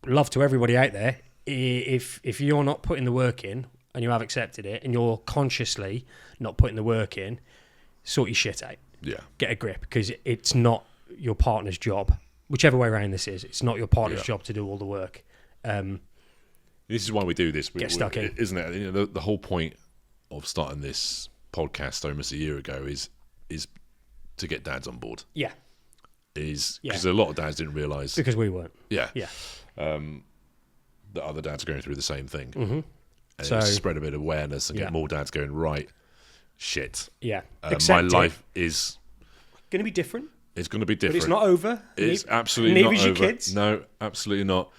love to everybody out there, if you're not putting the work in and you have accepted it and you're consciously not putting the work in, sort your shit out. Yeah. Get a grip, because it's not your partner's job. Whichever way around this is, it's not your partner's job to do all the work. This is why we do this. Get stuck in. Isn't it? The whole point of starting this podcast almost a year ago is to get dads on board. Yeah. Because a lot of dads didn't realise. Because we weren't. Yeah. That other dads are going through the same thing. Mm-hmm. And so spread a bit of awareness and get more dads going, right, shit. Yeah. My life is going to be different. It's going to be different. But it's not over. It's absolutely not over. Neither's your kids. No, absolutely not.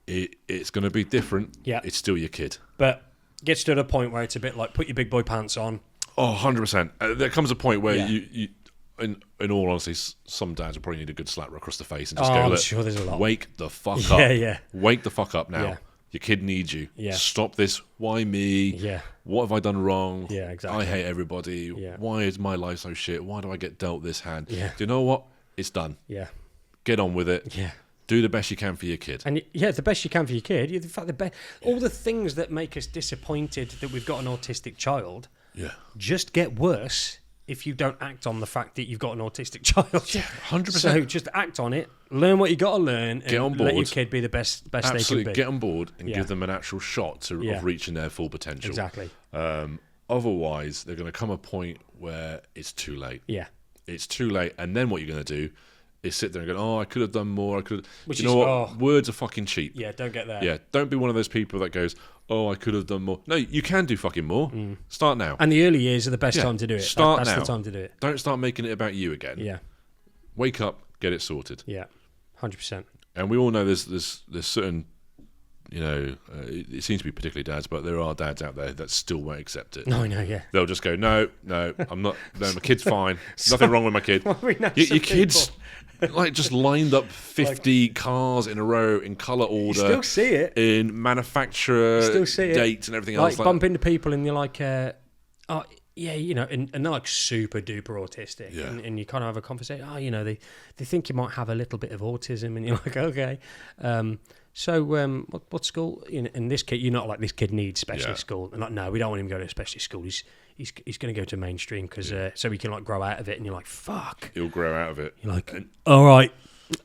It's going to be different. Yeah. It's still your kid. But gets to a point where it's a bit like, put your big boy pants on. Oh, 100%. There comes a point where in all honesty, some dads will probably need a good slap across the face and just I'm go, sure there's a lot. wake the fuck up. Yeah. Wake the fuck up now. Yeah. Your kid needs you. Yeah. Stop this. Why me? Yeah. What have I done wrong? Yeah, exactly. I hate everybody. Yeah. Why is my life so shit? Why do I get dealt this hand? Yeah. Do you know what? It's done. Yeah. Get on with it. Yeah. Do the best you can for your kid. And the best you can for your kid. In fact, all the things that make us disappointed that we've got an autistic child, just get worse if you don't act on the fact that you've got an autistic child. Yeah, 100%. So just act on it, learn what you got to learn, Get on and board. let your kid be the best Absolutely. they can be. Get on board and give them an actual shot of reaching their full potential. Exactly. Otherwise, they're going to come a point where it's too late. Yeah. It's too late, and then what you're going to do is sit there and go, "Oh, I could have done more. I could." Which you know what? Words are fucking cheap. Yeah, don't get there. Yeah, don't be one of those people that goes, "Oh, I could have done more." No, you can do fucking more. Start now. And the early years are the best time to do it. Start That's now. the time to do it. Don't start making it about you again. Yeah. Wake up, get it sorted. Yeah. 100%. And we all know there's certain, it seems to be particularly dads, but there are dads out there that still won't accept it. No, I know, yeah. They'll just go, no, I'm not. No, my kid's fine. Nothing wrong with my kid. We know Your some kid's like just lined up 50 cars in a row in colour order. You still see it. In manufacturer Still see it. dates and everything Like else. bump into people and you're like, and they're like super duper autistic. Yeah. And you kind of have a conversation. They think you might have a little bit of autism, and you're like, okay. What school? In this kid, you're not like, this kid needs specialist school. And like, no, we don't want him to go to a specialist school. He's going to go to mainstream because so he can like grow out of it. And you're like, fuck. He'll grow out of it. You're like, all right.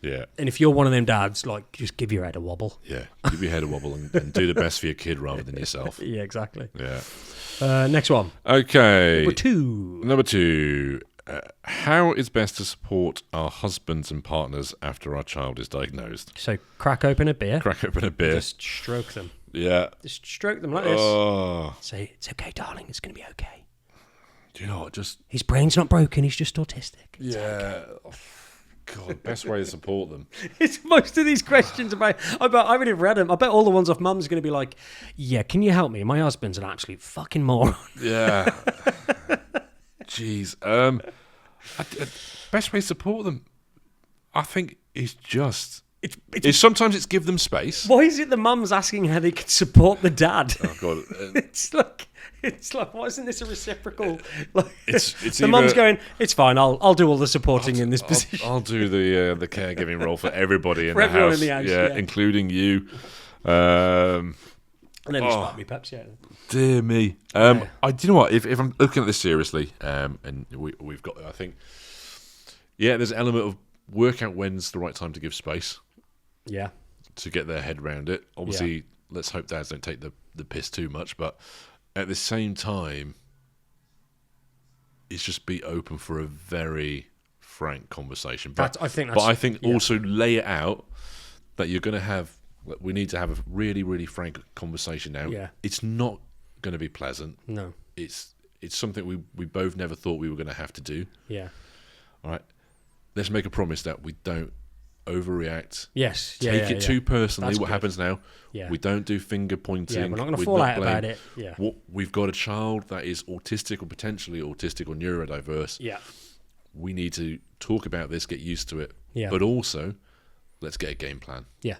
Yeah. And if you're one of them dads, like, just give your head a wobble. Yeah. Give your head a wobble and do the best for your kid rather than yourself. Yeah, exactly. Yeah. Next one. Okay. Number 2. How is best to support our husbands and partners after our child is diagnosed? So crack open a beer. Crack open a beer. Just stroke them. Yeah. Just stroke them like this. Oh. Say, it's okay, darling. It's going to be okay. Do you know what? Just His brain's not broken. He's just autistic. It's yeah. Oh, God, best way to support them. It's most of these questions about. I haven't even read them. I bet all the ones off Mum's going to be like, yeah, can you help me? My husband's an absolute fucking moron. Yeah. Jeez. Best way to support them, I think, is just. It's sometimes it's give them space. Why is it the mum's asking how they can support the dad? Oh God. It's like, why isn't this a reciprocal? Like, It's the mum's going, it's fine. I'll do all the supporting in this position. I'll do the caregiving role for everybody For everyone in the house, yeah, yeah. including you. And then he spat me peps, yeah. Dear me. Do you know what? If I'm looking at this seriously, and we've got, I think, there's an element of work out when's the right time to give space. Yeah. To get their head around it. Obviously, let's hope dads don't take the piss too much, but at the same time, it's just be open for a very frank conversation. But I think also lay it out that you're going to have. We need to have a really, really frank conversation now. Yeah. It's not going to be pleasant. No. It's something we both never thought we were going to have to do. Yeah. All right. Let's make a promise that we don't overreact. Yes. Take it too personally. That's what good. happens now? Yeah. We don't do finger pointing. Yeah, we're not going to fall out about it. Yeah. We've got a child that is autistic or potentially autistic or neurodiverse. Yeah. We need to talk about this, get used to it. Yeah. But also, let's get a game plan. Yeah.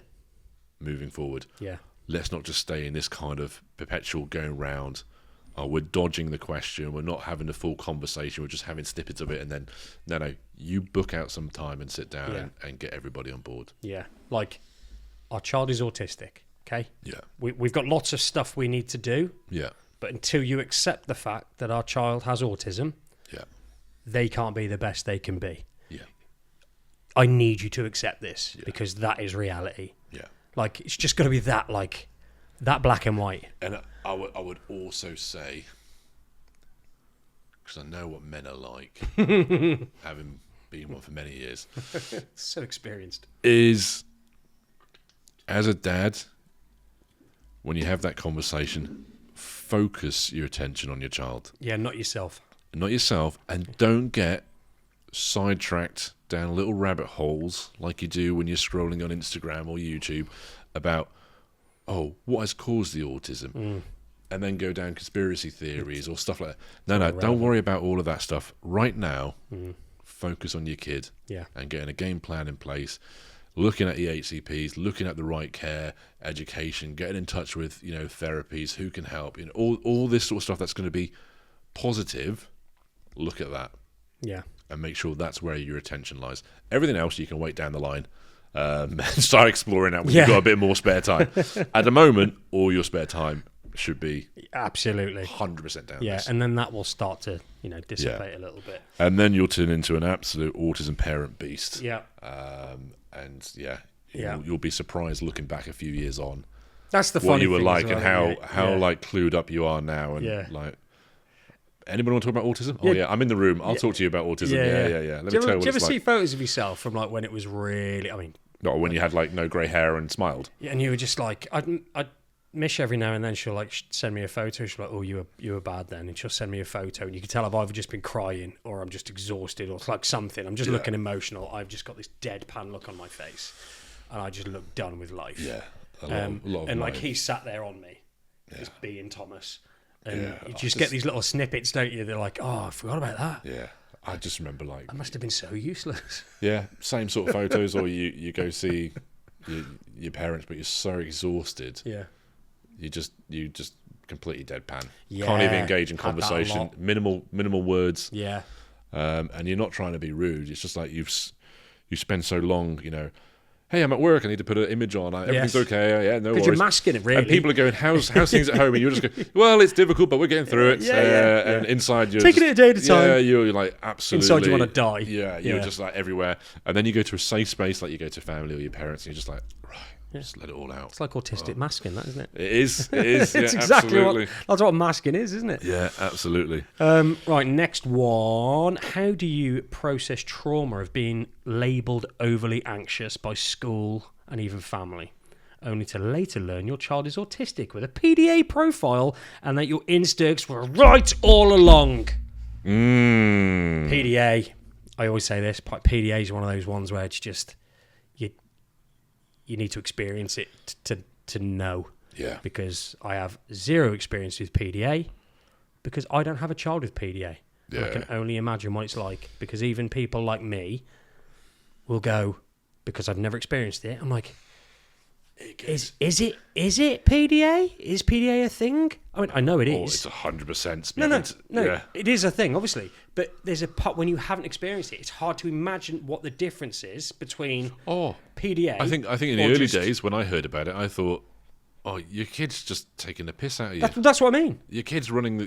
Moving forward. Yeah. Let's not just stay in this kind of perpetual going round. We're dodging the question. We're not having a full conversation. We're just having snippets of it. And then, no, you book out some time and sit down and get everybody on board. Yeah. Like, our child is autistic, okay? Yeah. We've got lots of stuff we need to do. Yeah. But until you accept the fact that our child has autism, they can't be the best they can be. Yeah. I need you to accept this because that is reality. Yeah. Like, it's just got to be that, like, that black and white. And I would also say, because I know what men are like, having been one for many years, So experienced. is as a dad, when you have that conversation, focus your attention on your child. Yeah, not yourself. Not yourself, and don't get sidetracked down little rabbit holes like you do when you're scrolling on Instagram or YouTube about, what has caused the autism? And then go down conspiracy theories or stuff like that. No, don't worry about all of that stuff. Right now, focus on your kid Yeah. and getting a game plan in place, looking at EHCPs, looking at the right care, education, getting in touch with, therapies, who can help, all this sort of stuff that's going to be positive. Look at that. Yeah. And make sure that's where your attention lies. Everything else you can wait down the line. Start exploring that when you've got a bit more spare time. At the moment, all your spare time should be absolutely 100% down. Yeah, this. And then that will start to dissipate a little bit. And then you'll turn into an absolute autism parent beast. Yeah. You'll be surprised looking back a few years on. That's the what funny you were thing like as well, and how like clued up you are now and like. Anybody want to talk about autism? Oh yeah, I'm in the room. I'll talk to you about autism. Yeah. Let me tell you what it's like. Do you ever see photos of yourself from like when it was really? I mean, not when you had like no grey hair and smiled. Yeah, and you were just like, I'd Mish every now and then. She'll like send me a photo. She'll like, oh, you were bad then, and she'll send me a photo, and you can tell I've either just been crying or I'm just exhausted or it's like something. I'm just looking emotional. I've just got this deadpan look on my face, and I just look done with life. Yeah, a lot of and life. like he sat there on me, this being Thomas. And you just get these little snippets, don't you? They're like, oh, I forgot about that. Yeah, I just remember like... I must have been so useless. Yeah, same sort of photos, or you go see your parents, but you're so exhausted. Yeah. You just completely deadpan. Yeah, Can't even engage in had that a conversation. lot. Minimal words. Yeah. And you're not trying to be rude. It's just like you spend so long, hey, I'm at work. I need to put an image on. Everything's okay. Yeah, no worries. Because you're masking it, really. And people are going, how's things at home? And you're just going, well, it's difficult, but we're getting through it. And inside you're taking it a day at a time. Yeah, you're like absolutely. Inside you want to die. Yeah, you're just like everywhere. And then you go to a safe space, like you go to family or your parents, and you're just like, right, just let it all out. It's like autistic masking, that, isn't it? It is. It's exactly absolutely. That's what masking is, isn't it? Yeah, absolutely. Right, next one. How do you process trauma of being labelled overly anxious by school and even family, only to later learn your child is autistic with a PDA profile and that your instincts were right all along? PDA, I always say this, PDA is one of those ones where it's just, you need to experience it to know. Yeah. Because I have zero experience with PDA, because I don't have a child with PDA. Yeah. I can only imagine what it's like, because even people like me will go, because I've never experienced it, I'm like, is it PDA? Is PDA a thing? I mean, I know it is. It's 100%. No, Yeah. it is a thing, obviously. But there's a part when you haven't experienced it, it's hard to imagine what the difference is between PDA. I think in the early days when I heard about it, I thought, oh, your kid's just taking the piss out of you. That's what I mean. Your kid's running,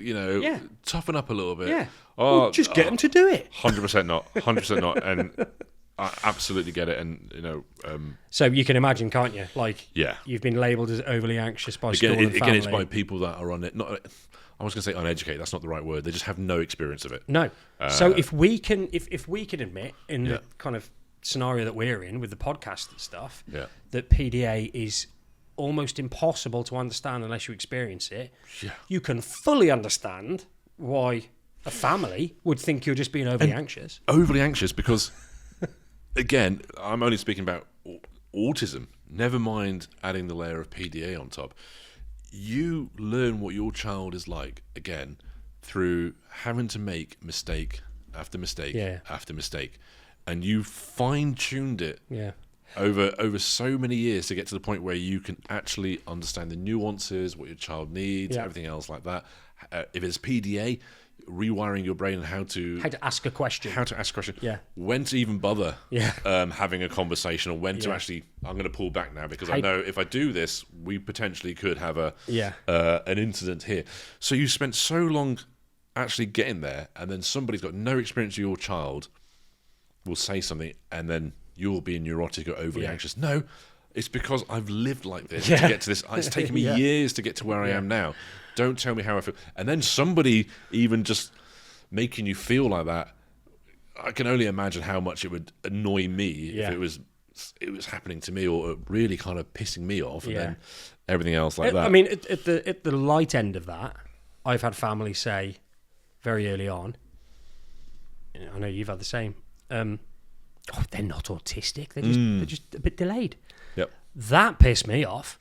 toughen up a little bit. Yeah. Oh, well, just get them to do it. 100% not. 100% not. And I absolutely get it. And, so you can imagine, can't you? Like, yeah. You've been labelled as overly anxious by school and family. Again, it's by people that are on it. I was going to say uneducated. That's not the right word. They just have no experience of it. No. So if we can admit in the kind of scenario that we're in with the podcast and stuff, that PDA is almost impossible to understand unless you experience it, you can fully understand why a family would think you're just being overly anxious. Overly anxious because, again, I'm only speaking about autism. Never mind adding the layer of PDA on top. You learn what your child is like, again, through having to make mistake after mistake after mistake. And you fine-tuned it over so many years to get to the point where you can actually understand the nuances, what your child needs, everything else like that. If it's PDA, rewiring your brain and how to ask a question. When to even bother having a conversation, or when to actually, I'm going to pull back now because I know if I do this, we potentially could have an incident here. So you spent so long actually getting there, and then somebody's got no experience of your child will say something, and then you'll be neurotic or overly anxious. No, it's because I've lived like this to get to this. It's taken me years to get to where I am now. Don't tell me how I feel. And then somebody even just making you feel like that, I can only imagine how much it would annoy me if it was happening to me, or really kind of pissing me off, and then everything else like that. I mean, at the light end of that, I've had family say very early on, I know you've had the same, they're not autistic, they're just a bit delayed. Yep. That pissed me off.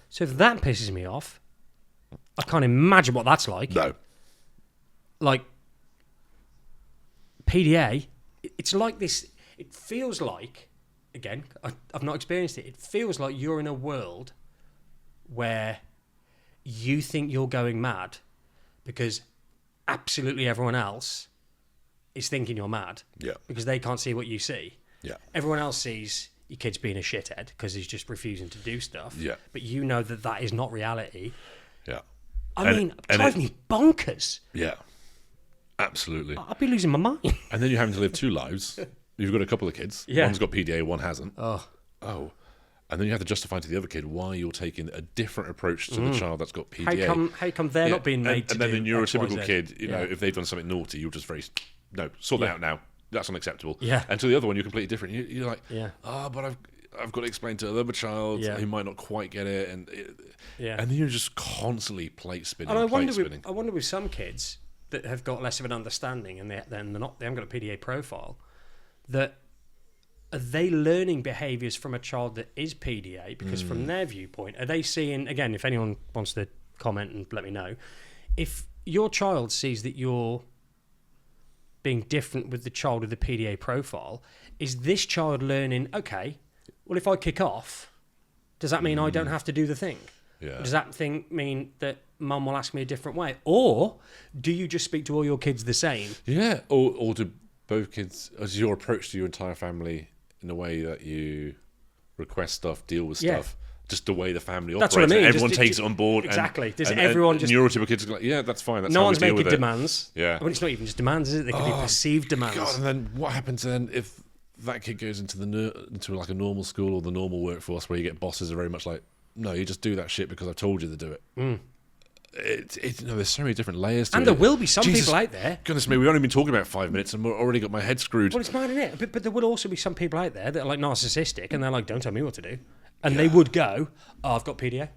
So if that pisses me off, I can't imagine what that's like. No. Like, PDA, it's like this. It feels like, again, I've not experienced it. It feels like you're in a world where you think you're going mad because absolutely everyone else is thinking you're mad. Yeah. Because they can't see what you see. Yeah. Everyone else sees your kid's being a shithead because he's just refusing to do stuff. Yeah. But you know that is not reality. Yeah. I mean, it drives me bonkers. Yeah. Absolutely. I'd be losing my mind. And then you're having to live 2 lives. You've got a couple of kids. Yeah. One's got PDA, one hasn't. Oh. And then you have to justify to the other kid why you're taking a different approach to the child that's got PDA. How come they're not being made to do And then the neurotypical X, Y, Z? kid, you know, if they've done something naughty, you're just very, no, sort that out now. That's unacceptable. Yeah. And to the other one, you're completely different. You're like, Yeah. but I've got to explain to the other child who might not quite get it. And then you're just constantly plate spinning, And I spinning. wonder with some kids that have got less of an understanding and they haven't got a PDA profile, that are they learning behaviours from a child that is PDA? Because from their viewpoint, are they seeing, again, if anyone wants to comment and let me know, if your child sees that you're being different with the child with the PDA profile, is this child learning, okay, well, if I kick off, does that mean I don't have to do the thing? Yeah. Does that thing mean that mum will ask me a different way? Or do you just speak to all your kids the same? Yeah. Or do both kids, as your approach to your entire family in a way that you request stuff, deal with stuff, just the way the family operates. That's what I mean. Everyone takes it on board. Exactly. Does and everyone just... neurotypical kids are like, yeah, that's fine. That's no how one's we deal making with it. demands. Yeah. I mean, it's not even just demands, is it? They could be perceived demands. God, and then what happens then if that kid goes into like a normal school or the normal workforce where you get bosses are very much like, no, you just do that shit because I've told you to do it. There's so many different layers to it. And there will be some people out there. Goodness me, we've only been talking about 5 minutes and we've already got my head screwed. Well, it's mad, isn't it? But there would also be some people out there that are like narcissistic and they're like, don't tell me what to do. And they would go, oh, I've got PDA.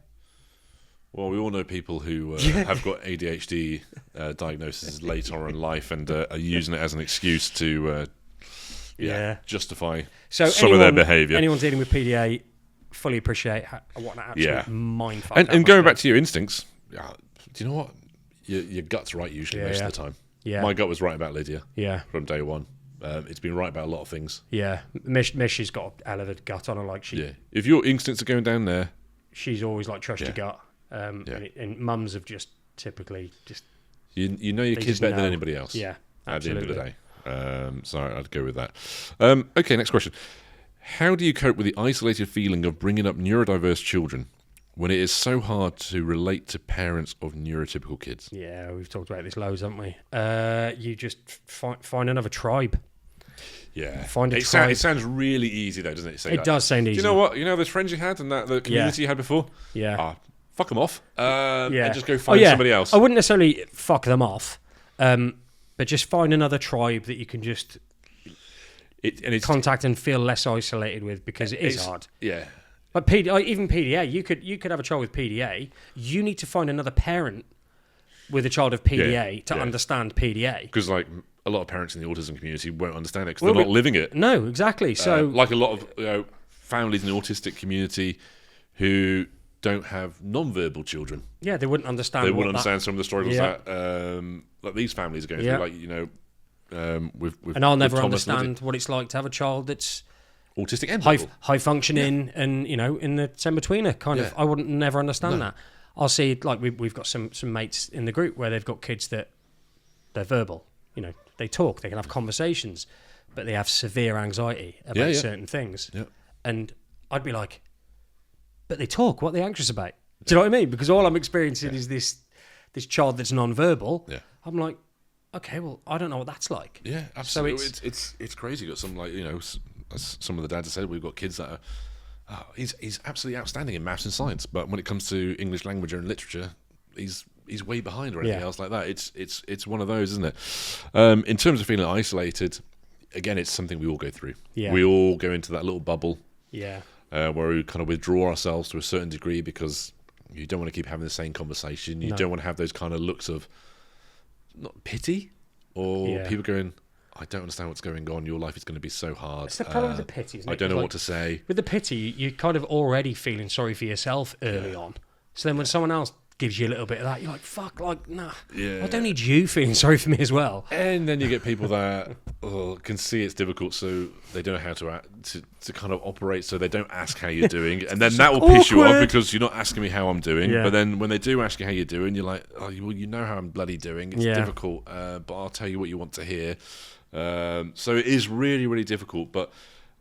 Well, we all know people who have got ADHD diagnoses later on in life and are using it as an excuse to justify some of their behaviour. Anyone dealing with PDA fully appreciate what an absolute mindfuck. And going back to your instincts, do you know what? Your gut's right usually most of the time. Yeah. My gut was right about Lydia from day one. It's been right about a lot of things. Yeah. Mish has got a hell of a gut on her. Like if your instincts are going down there... She's always like, trust your gut. And mums have just typically just... You know your kids better than anybody else. Yeah, absolutely. At the end of the day. So I'd go with that. Okay, next question. How do you cope with the isolated feeling of bringing up neurodiverse children when it is so hard to relate to parents of neurotypical kids? Yeah, we've talked about this loads, haven't we? You just find another tribe. Yeah. Find a tribe. It sounds really easy, though, doesn't it? It does sound easy. Do you know what? You know those friends you had and the community you had before? Yeah. Fuck them off. And just go find somebody else. I wouldn't necessarily fuck them off, but just find another tribe that you can just contact and feel less isolated with, because it is hard. Yeah. Like even PDA, you could have a child with PDA. You need to find another parent with a child of PDA to understand PDA. Because like a lot of parents in the autism community won't understand it because they're not living it. No, exactly. So like a lot of families in the autistic community who don't have non-verbal children. Yeah, they wouldn't understand. They wouldn't understand some of the stories that these families are going through. Like with and I'll never understand what it's like to have a child that's autistic and high functioning and in the in-betweener kind of. I wouldn't never understand that. I'll see, like we've got some mates in the group where they've got kids that they're verbal. They talk, they can have conversations, but they have severe anxiety about certain things. Yeah. And I'd be like, but they talk. What are they anxious about? Do you know what I mean? Because all I'm experiencing is this child that's non-verbal. Yeah. I'm like, okay, well, I don't know what that's like. Yeah, absolutely. So it's crazy. Got some as some of the dads have said, we've got kids that are he's absolutely outstanding in maths and science, but when it comes to English language and literature, he's way behind or anything else like that. It's one of those, isn't it? In terms of feeling isolated, again, it's something we all go through. Yeah. We all go into that little bubble. Yeah. Where we kind of withdraw ourselves to a certain degree because you don't want to keep having the same conversation. You don't want to have those kind of looks of not pity or people going, I don't understand what's going on. Your life is going to be so hard. It's the problem with the pity, isn't it? I don't know what to say. With the pity, you're kind of already feeling sorry for yourself early on. So then when someone else gives you a little bit of that. You're like, fuck, like, nah, Yeah. I don't need you feeling sorry for me as well. And then you get people that can see it's difficult, so they don't know how to kind of operate, so they don't ask how you're doing, and then that will piss you off because you're not asking me how I'm doing. Yeah. But then when they do ask you how you're doing, you're like, oh, well, you know how I'm bloody doing. It's difficult, but I'll tell you what you want to hear. So it is really, really difficult. But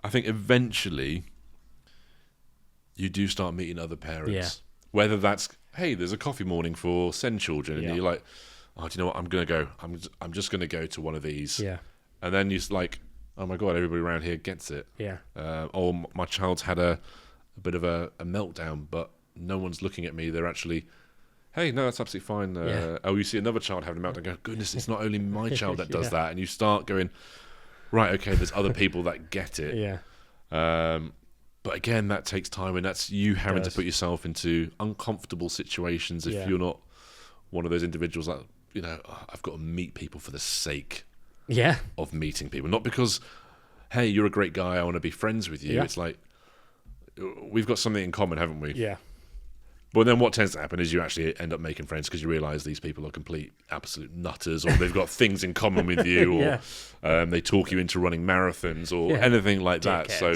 I think eventually you do start meeting other parents, whether that's, hey, there's a coffee morning for SEND children, and you're like, oh, do you know what? I'm gonna go. I'm just gonna go to one of these. Yeah. And then you're like, oh my god, everybody around here gets it. Yeah. Or my child's had a bit of a meltdown, but no one's looking at me. They're actually, hey, no, that's absolutely fine. Oh, you see another child having a meltdown, go, goodness, it's not only my child that does that. And you start going, right, okay, there's other people that get it. Yeah. But again, that takes time, and that's you having to put yourself into uncomfortable situations if you're not one of those individuals that, you know, I've got to meet people for the sake of meeting people. Not because, hey, you're a great guy, I want to be friends with you. It's like, we've got something in common, haven't we? Yeah. But then what tends to happen is you actually end up making friends because you realise these people are complete, absolute nutters, or they've got things in common with you, or they talk you into running marathons, or anything like that. So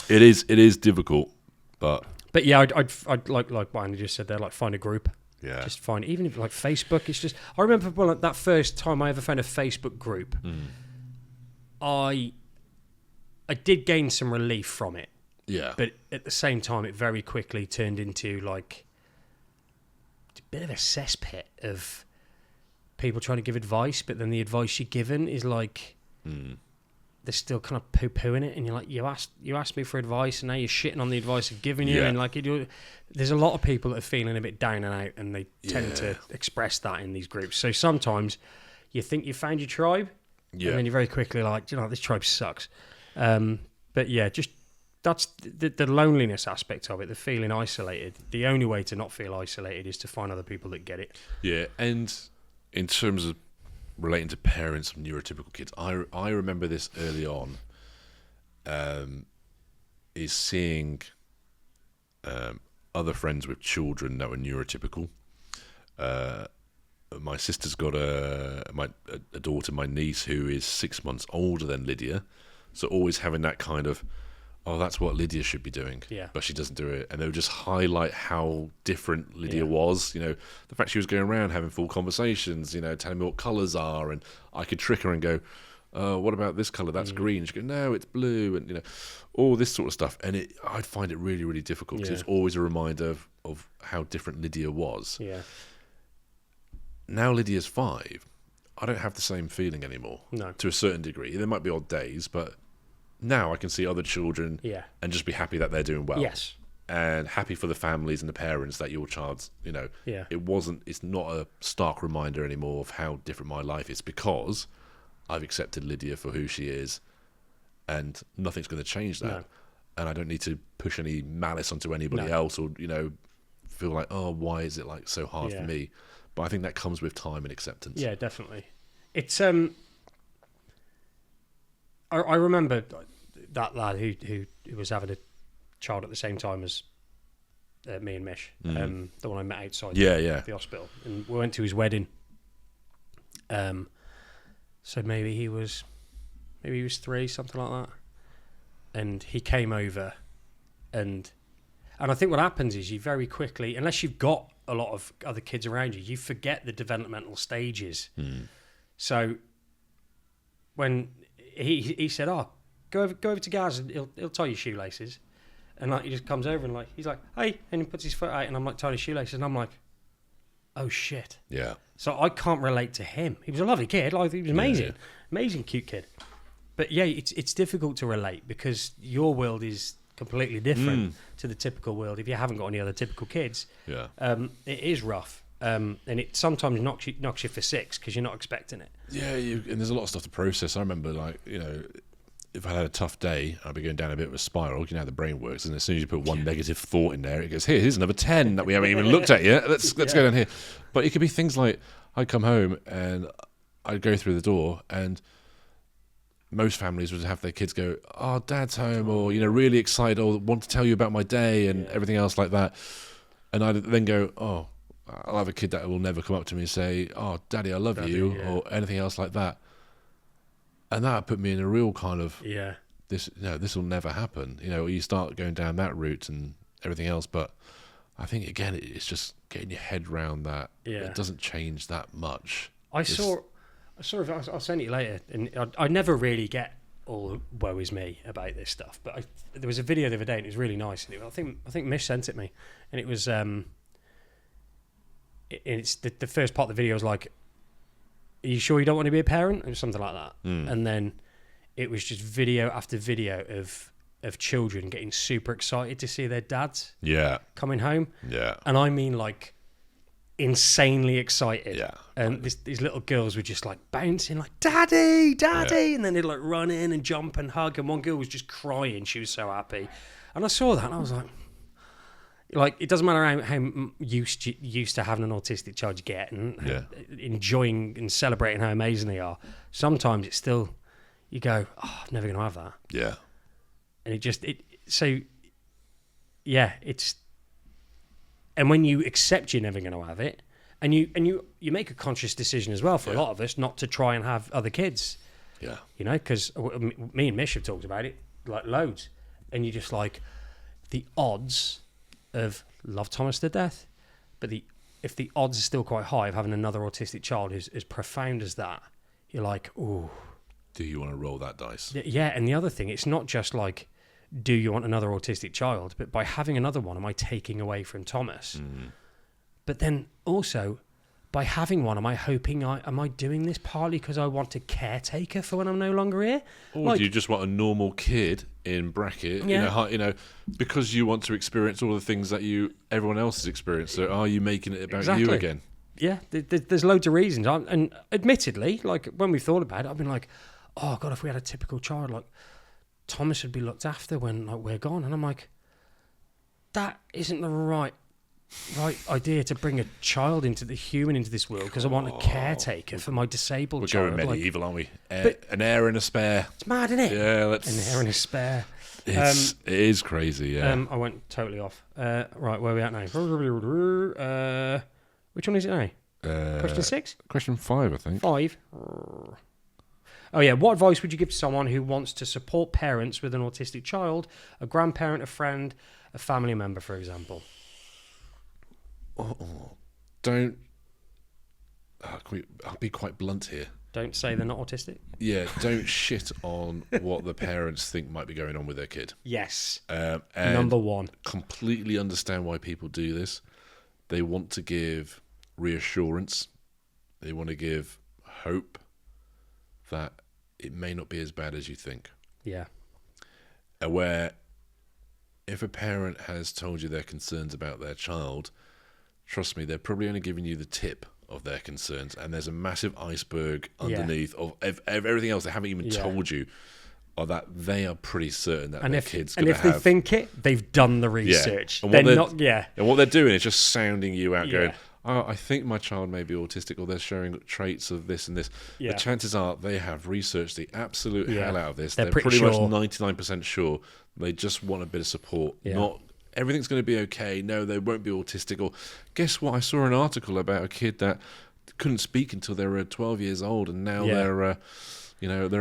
it is difficult, but yeah, I'd like Brian just said there, like find a group. Yeah. Just find, even if like Facebook, it's just, I remember that first time I ever found a Facebook group, I did gain some relief from it. Yeah. But at the same time, it very quickly turned into like a bit of a cesspit of people trying to give advice, but then the advice you're given is like, they're still kind of poo-pooing it, and you're like, you asked me for advice, and now you're shitting on the advice I've given you, and like there's a lot of people that are feeling a bit down and out, and they tend to express that in these groups. So sometimes you think you found your tribe, and then you're very quickly like, you know, this tribe sucks. But yeah, just that's the loneliness aspect of it, the feeling isolated. The only way to not feel isolated is to find other people that get it. Yeah, and in terms of relating to parents of neurotypical kids, I remember this early on, is seeing other friends with children that were neurotypical. My sister's got a daughter, my niece, who is 6 months older than Lydia, so always having that kind of, oh, that's what Lydia should be doing, but she doesn't do it. And they would just highlight how different Lydia was. You know, the fact she was going around having full conversations, you know, telling me what colours are, and I could trick her and go, what about this colour? That's green. She'd go, no, it's blue, and, you know, all this sort of stuff. And I'd find it really, really difficult because it's always a reminder of how different Lydia was. Yeah. Now Lydia's 5, I don't have the same feeling anymore. No. To a certain degree. There might be odd days, but now I can see other children and just be happy that they're doing well. Yes. And happy for the families and the parents that your child's, you know, it's not a stark reminder anymore of how different my life is, because I've accepted Lydia for who she is, and nothing's going to change that. No. And I don't need to push any malice onto anybody else, or, you know, feel like, oh, why is it like so hard for me? But I think that comes with time and acceptance. Yeah, definitely. It's I remember that lad who was having a child at the same time as me and Mish, the one I met outside the hospital, and we went to his wedding. So maybe he was 3, something like that, and he came over, and I think what happens is you very quickly, unless you've got a lot of other kids around you, you forget the developmental stages. So when he said, "Oh, go over to Gaz, and he'll tie your shoelaces," and like he just comes over and like he's like, "Hey," and he puts his foot out, and I'm like tying his shoelaces, and I'm like, "Oh shit!" Yeah. So I can't relate to him. He was a lovely kid, like he was amazing, amazing cute kid. But yeah, it's difficult to relate because your world is completely different to the typical world. If you haven't got any other typical kids, it is rough. And it sometimes knocks you for 6 because you're not expecting it. Yeah, and there's a lot of stuff to process. I remember, like, you know, if I had a tough day, I'd be going down a bit of a spiral. You know how the brain works, and as soon as you put one negative thought in there, it goes, here's another 10 that we haven't even looked at yet. Let's go down here. But it could be things like I'd come home and I'd go through the door, and most families would have their kids go, "Oh, Dad's home," or, you know, really excited, or want to tell you about my day and everything else like that. And I then go, oh, I'll have a kid that will never come up to me and say, oh, Daddy, I love you, or anything else like that. And that put me in a real kind of, this will never happen. You start going down that route and everything else. But I think, again, it's just getting your head around that. Yeah. It doesn't change that much. I'll send it you later. And I never really get all woe is me about this stuff. But there was a video the other day and it was really nice. And I think Mish sent it me. And it was, it's the first part of the video was like, are you sure you don't want to be a parent? Or something like that. And then it was just video after video of children getting super excited to see their dads coming home. Yeah. And I mean like insanely excited. Yeah. And these little girls were just like bouncing like, Daddy, Daddy. And then they'd like run in and jump and hug. And one girl was just crying. She was so happy. And I saw that and I was like, it doesn't matter how used to having an autistic child you get and enjoying and celebrating how amazing they are. Sometimes it's still, you go, oh, I'm never going to have that. Yeah. And and when you accept you're never going to have it, and you make a conscious decision as well for a lot of us not to try and have other kids. Yeah. Because me and Mish have talked about it like loads. And you're just like, the odds of love Thomas to death, but if the odds are still quite high of having another autistic child who's as profound as that, you're like, ooh. Do you want to roll that dice? Yeah, and the other thing, it's not just like, do you want another autistic child? But by having another one, am I taking away from Thomas? But then also, by having one, am I hoping am I doing this partly because I want a caretaker for when I'm no longer here? Or do you just want a normal kid in bracket? Because you want to experience all the things that everyone else has experienced. So are you making it about you again? Yeah, there's loads of reasons. And admittedly, like when we thought about it, I've been like, oh God, if we had a typical child, like Thomas would be looked after when like we're gone. And I'm like, that isn't the right idea to bring a child into this world because I want a caretaker for my disabled child. We're going medieval, aren't we? An heir and a spare. It's mad, isn't it? Yeah, an heir and a spare. It is crazy, yeah. I went totally off. Right, where are we at now? Which one is it now? Question 6? Question 5, I think. 5. Oh yeah, what advice would you give to someone who wants to support parents with an autistic child, a grandparent, a friend, a family member, for example? I'll be quite blunt here. Don't say they're not autistic. Yeah, don't shit on what the parents think might be going on with their kid. Yes. And number one. Completely understand why people do this. They want to give reassurance. They want to give hope that it may not be as bad as you think. Yeah. Where if a parent has told you their concerns about their child, trust me, they're probably only giving you the tip of their concerns, and there's a massive iceberg underneath of everything else they haven't even told you, or that they are pretty certain that their kid's going to have. And if they think it, they've done the research. And what they're doing is just sounding you out, going, oh, I think my child may be autistic, or they're showing traits of this and this. The chances are they have researched the absolute hell out of this. They're pretty much 99% sure. They just want a bit of support, not everything's going to be okay. No, they won't be autistic. Or guess what? I saw an article about a kid that couldn't speak until they were 12 years old, and now they're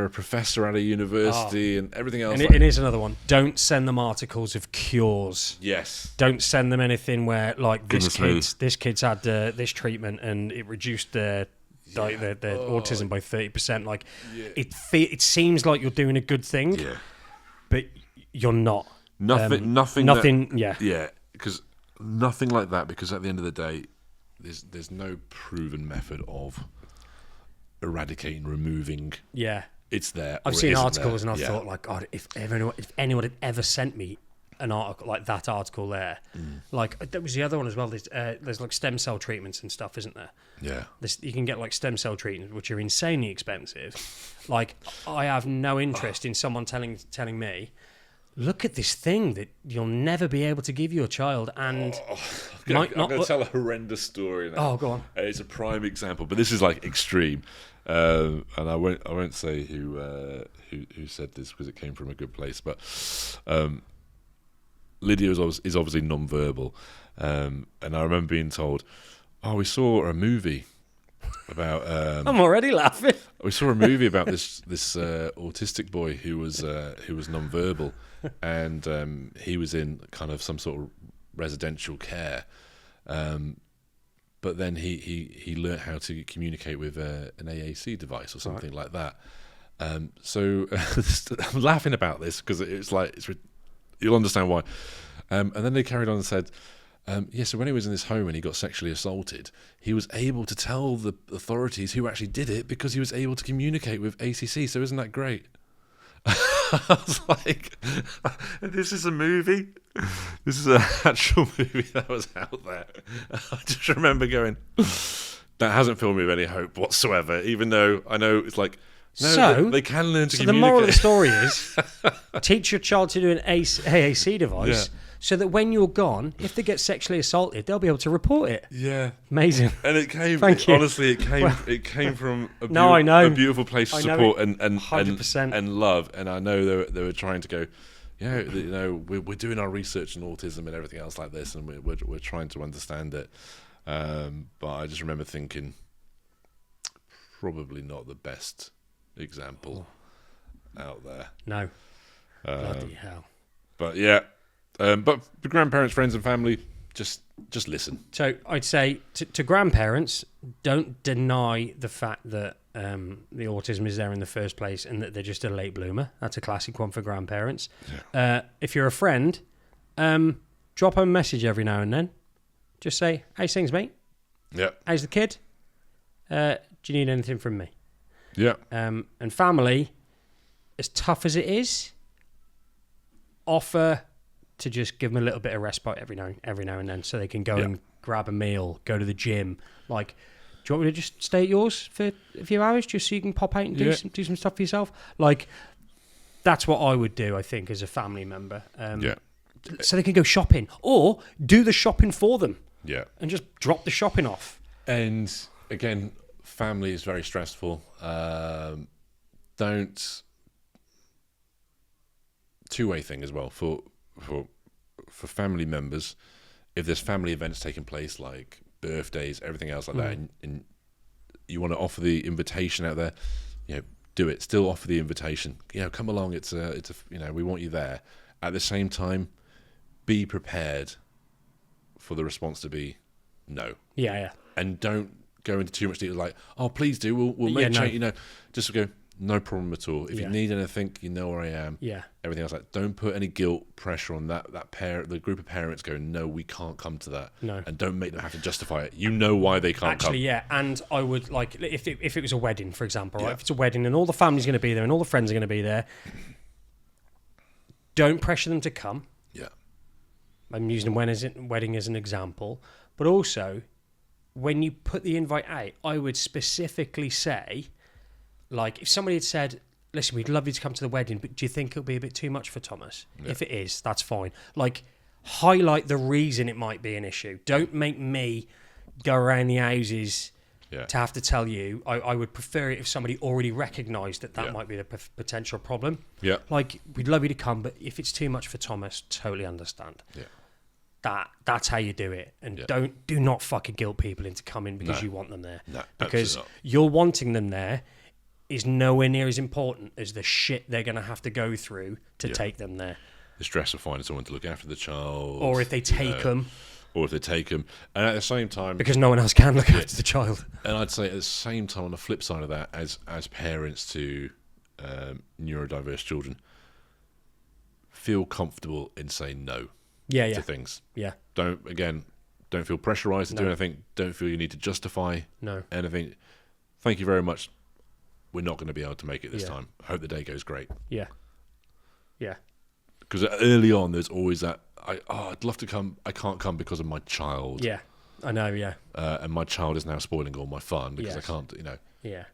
a professor at a university and everything else. And it is another one. Don't send them articles of cures. Yes. Don't send them anything where like this kid's had this treatment and it reduced their autism by 30%. Like it seems like you're doing a good thing, but you're not. Nothing. Yeah. Because nothing like that. Because at the end of the day, there's no proven method of eradicating, removing. Yeah, it's there. I've seen articles and I've thought like, God, if anyone had ever sent me an article like that article there, like that was the other one as well. There's like stem cell treatments and stuff, isn't there? Yeah. You can get like stem cell treatments which are insanely expensive. Like I have no interest in someone telling me, look at this thing that you'll never be able to give your child, and I'm going to tell a horrendous story now. Oh, go on. It's a prime example, but this is like extreme, and I won't say who said this because it came from a good place. But Lydia is obviously non-verbal, and I remember being told, "Oh, we saw a movie about." I'm already laughing. We saw a movie about this autistic boy who was non-verbal, and he was in kind of some sort of residential care, but then he learnt how to communicate with an AAC device or something like that. So I'm laughing about this because you'll understand why. And then they carried on and said, so when he was in this home and he got sexually assaulted, he was able to tell the authorities who actually did it because he was able to communicate with ACC. So isn't that great? I was like, this is a movie? This is an actual movie that was out there. I just remember going, that hasn't filled me with any hope whatsoever, even though I know it's like, no, so they can learn to so communicate. The moral of the story is, teach your child to do an AAC device so that when you're gone, if they get sexually assaulted, they'll be able to report it. Yeah. Amazing. And it came, Thank you. honestly, it came from a, I know. a beautiful place of support and 100%. and love. And I know they were trying to go, we're doing our research on autism and everything else like this, and we're trying to understand it. But I just remember thinking, probably not the best example out there. No. Bloody hell. But yeah, but for grandparents, friends, and family, just listen. So I'd say to grandparents, don't deny the fact that the autism is there in the first place and that they're just a late bloomer. That's a classic one for grandparents. Yeah. If you're a friend, drop them a message every now and then. Just say, "How's things, mate? Yeah. How's the kid? Do you need anything from me?" Yeah. And family, as tough as it is, offer to just give them a little bit of respite every now and then, so they can go and grab a meal, go to the gym. Like, do you want me to just stay at yours for a few hours, just so you can pop out and do some stuff for yourself? Like, that's what I would do, I think, as a family member. So they can go shopping, or do the shopping for them. Yeah. And just drop the shopping off. And again, family is very stressful. Don't two-way thing as well for family members. If there's family events taking place, like birthdays, everything else like that, and you want to offer the invitation out there, do it. Still offer the invitation. Come along. It's a we want you there. At the same time, be prepared for the response to be no. Yeah. And don't go into too much detail. Like, oh, please do. We'll make change. Just go. No problem at all. If you need anything, you know where I am. Yeah. Everything else, like, don't put any guilt, pressure on that parent, the group of parents going, no, we can't come to that. No. And don't make them have to justify it. You know why they can't come. Actually, yeah. And I would, like, if it was a wedding, for example, right? If it's a wedding and all the family's going to be there and all the friends are going to be there, don't pressure them to come. Yeah. I'm using wedding as an example. But also, when you put the invite out, I would specifically say, like, if somebody had said, listen, we'd love you to come to the wedding, but do you think it'll be a bit too much for Thomas? Yeah. If it is, that's fine. Like, highlight the reason it might be an issue. Don't make me go around the houses to have to tell you. I would prefer it if somebody already recognised that might be the potential problem. Yeah. Like, we'd love you to come, but if it's too much for Thomas, totally understand. Yeah. That's how you do it. And do not fucking guilt people into coming because you want them there. No, because you're wanting them there is nowhere near as important as the shit they're going to have to go through to take them there. The stress of finding someone to look after the child. Or if they take them. And at the same time... Because no one else can look after the child. And I'd say at the same time, on the flip side of that, as parents to neurodiverse children, feel comfortable in saying no to things. Yeah. Don't feel pressurised to do anything. Don't feel you need to justify anything. Thank you very much. We're not going to be able to make it this time. I hope the day goes great. Yeah. Yeah. Because early on, there's always that, I'd love to come. I can't come because of my child. Yeah. I know, yeah. And my child is now spoiling all my fun because I can't, Yeah.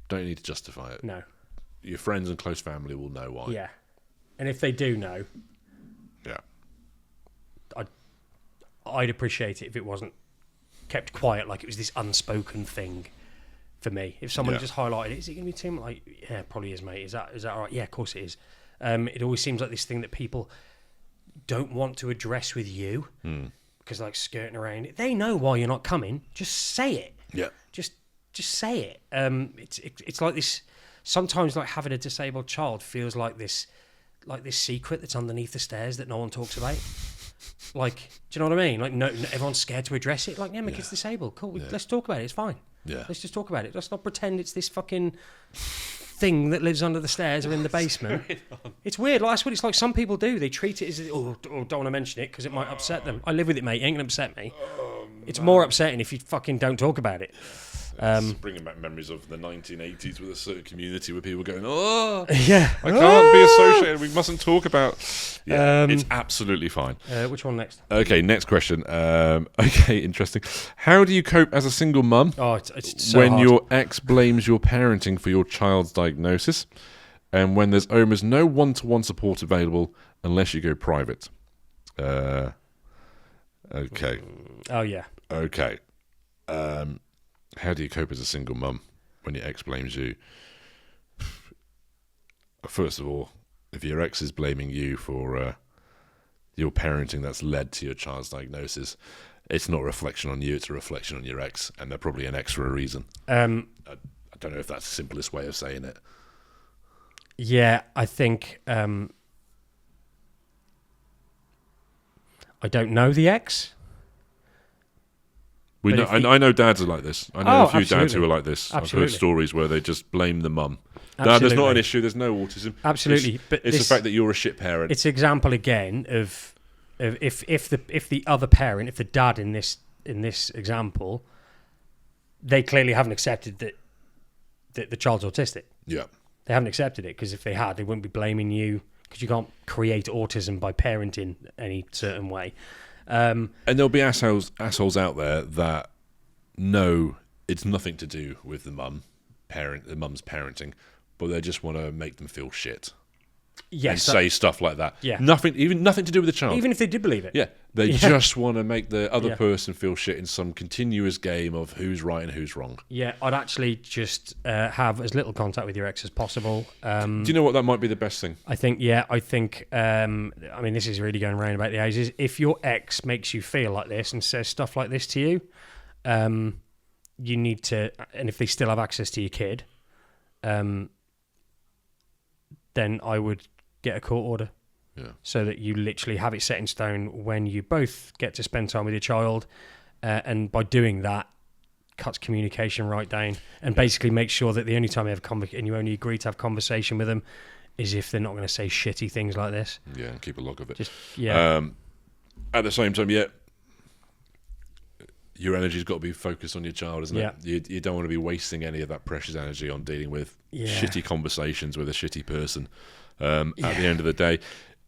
Don't need to justify it. No. Your friends and close family will know why. Yeah. And if they do know, I'd appreciate it if it wasn't kept quiet, like it was this unspoken thing. For me, if someone just highlighted it, is it going to be too much? Like, yeah, it probably is, mate. Is that all right? Yeah, of course it is. It always seems like this thing that people don't want to address with you because like skirting around it. They know why you're not coming. Just say it. Yeah. Just say it. It's like this. Sometimes like having a disabled child feels like this secret that's underneath the stairs that no one talks about. Like, do you know what I mean? Like, no everyone's scared to address it. Like, yeah, my kid's disabled. Cool, let's talk about it. It's fine. Yeah. Let's just talk about it. Let's not pretend it's this fucking thing that lives under the stairs or in the basement. It's weird. Like, that's what it's like. Some people do. They treat it as, don't want to mention it because it might upset them. I live with it, mate. It ain't going to upset me. It's more upsetting if you fucking don't talk about it. It's bringing back memories of the 1980s with a certain community where people going, oh, yeah, I can't be associated. We mustn't talk about. Yeah, it's absolutely fine. Which one next? Okay, next question. Okay, interesting. How do you cope as a single mum it's so when hard. your ex blames your parenting for your child's diagnosis, and when there's almost no one-to-one support available unless you go private? Okay. Oh yeah. Okay. How do you cope as a single mum when your ex blames you? First of all, if your ex is blaming you for your parenting that's led to your child's diagnosis, it's not a reflection on you, it's a reflection on your ex, and they're probably an ex for a reason. I don't know if that's the simplest way of saying it. Yeah, I think I don't know the ex. I know dads are like this. I know a few dads who are like this. Absolutely. I've heard stories where they just blame the mum. Dad, there's not an issue. There's no autism. Absolutely, but it's the fact that you're a shit parent. It's example again of if the other parent, if the dad in this example, they clearly haven't accepted that the child's autistic. Yeah, they haven't accepted it, because if they had, they wouldn't be blaming you, because you can't create autism by parenting any certain way. And there'll be assholes out there that know it's nothing to do with the mum's parenting, but they just want to make them feel shit. Yes, and say stuff like that. Yeah, nothing to do with the child. Even if they did believe it. Yeah, they just want to make the other person feel shit in some continuous game of who's right and who's wrong. Yeah, I'd actually just have as little contact with your ex as possible. Do you know what? That might be the best thing. I think, I mean, this is really going round about the houses. If your ex makes you feel like this and says stuff like this to you, you need to, and if they still have access to your kid, then I would get a court order. Yeah. So that you literally have it set in stone when you both get to spend time with your child, and by doing that, cuts communication right down, and basically makes sure that the only time you have and you only agree to have conversation with them is if they're not going to say shitty things like this. Yeah, and keep a log of it. At the same time, your energy's got to be focused on your child, isn't it? You don't want to be wasting any of that precious energy on dealing with shitty conversations with a shitty person. At the end of the day,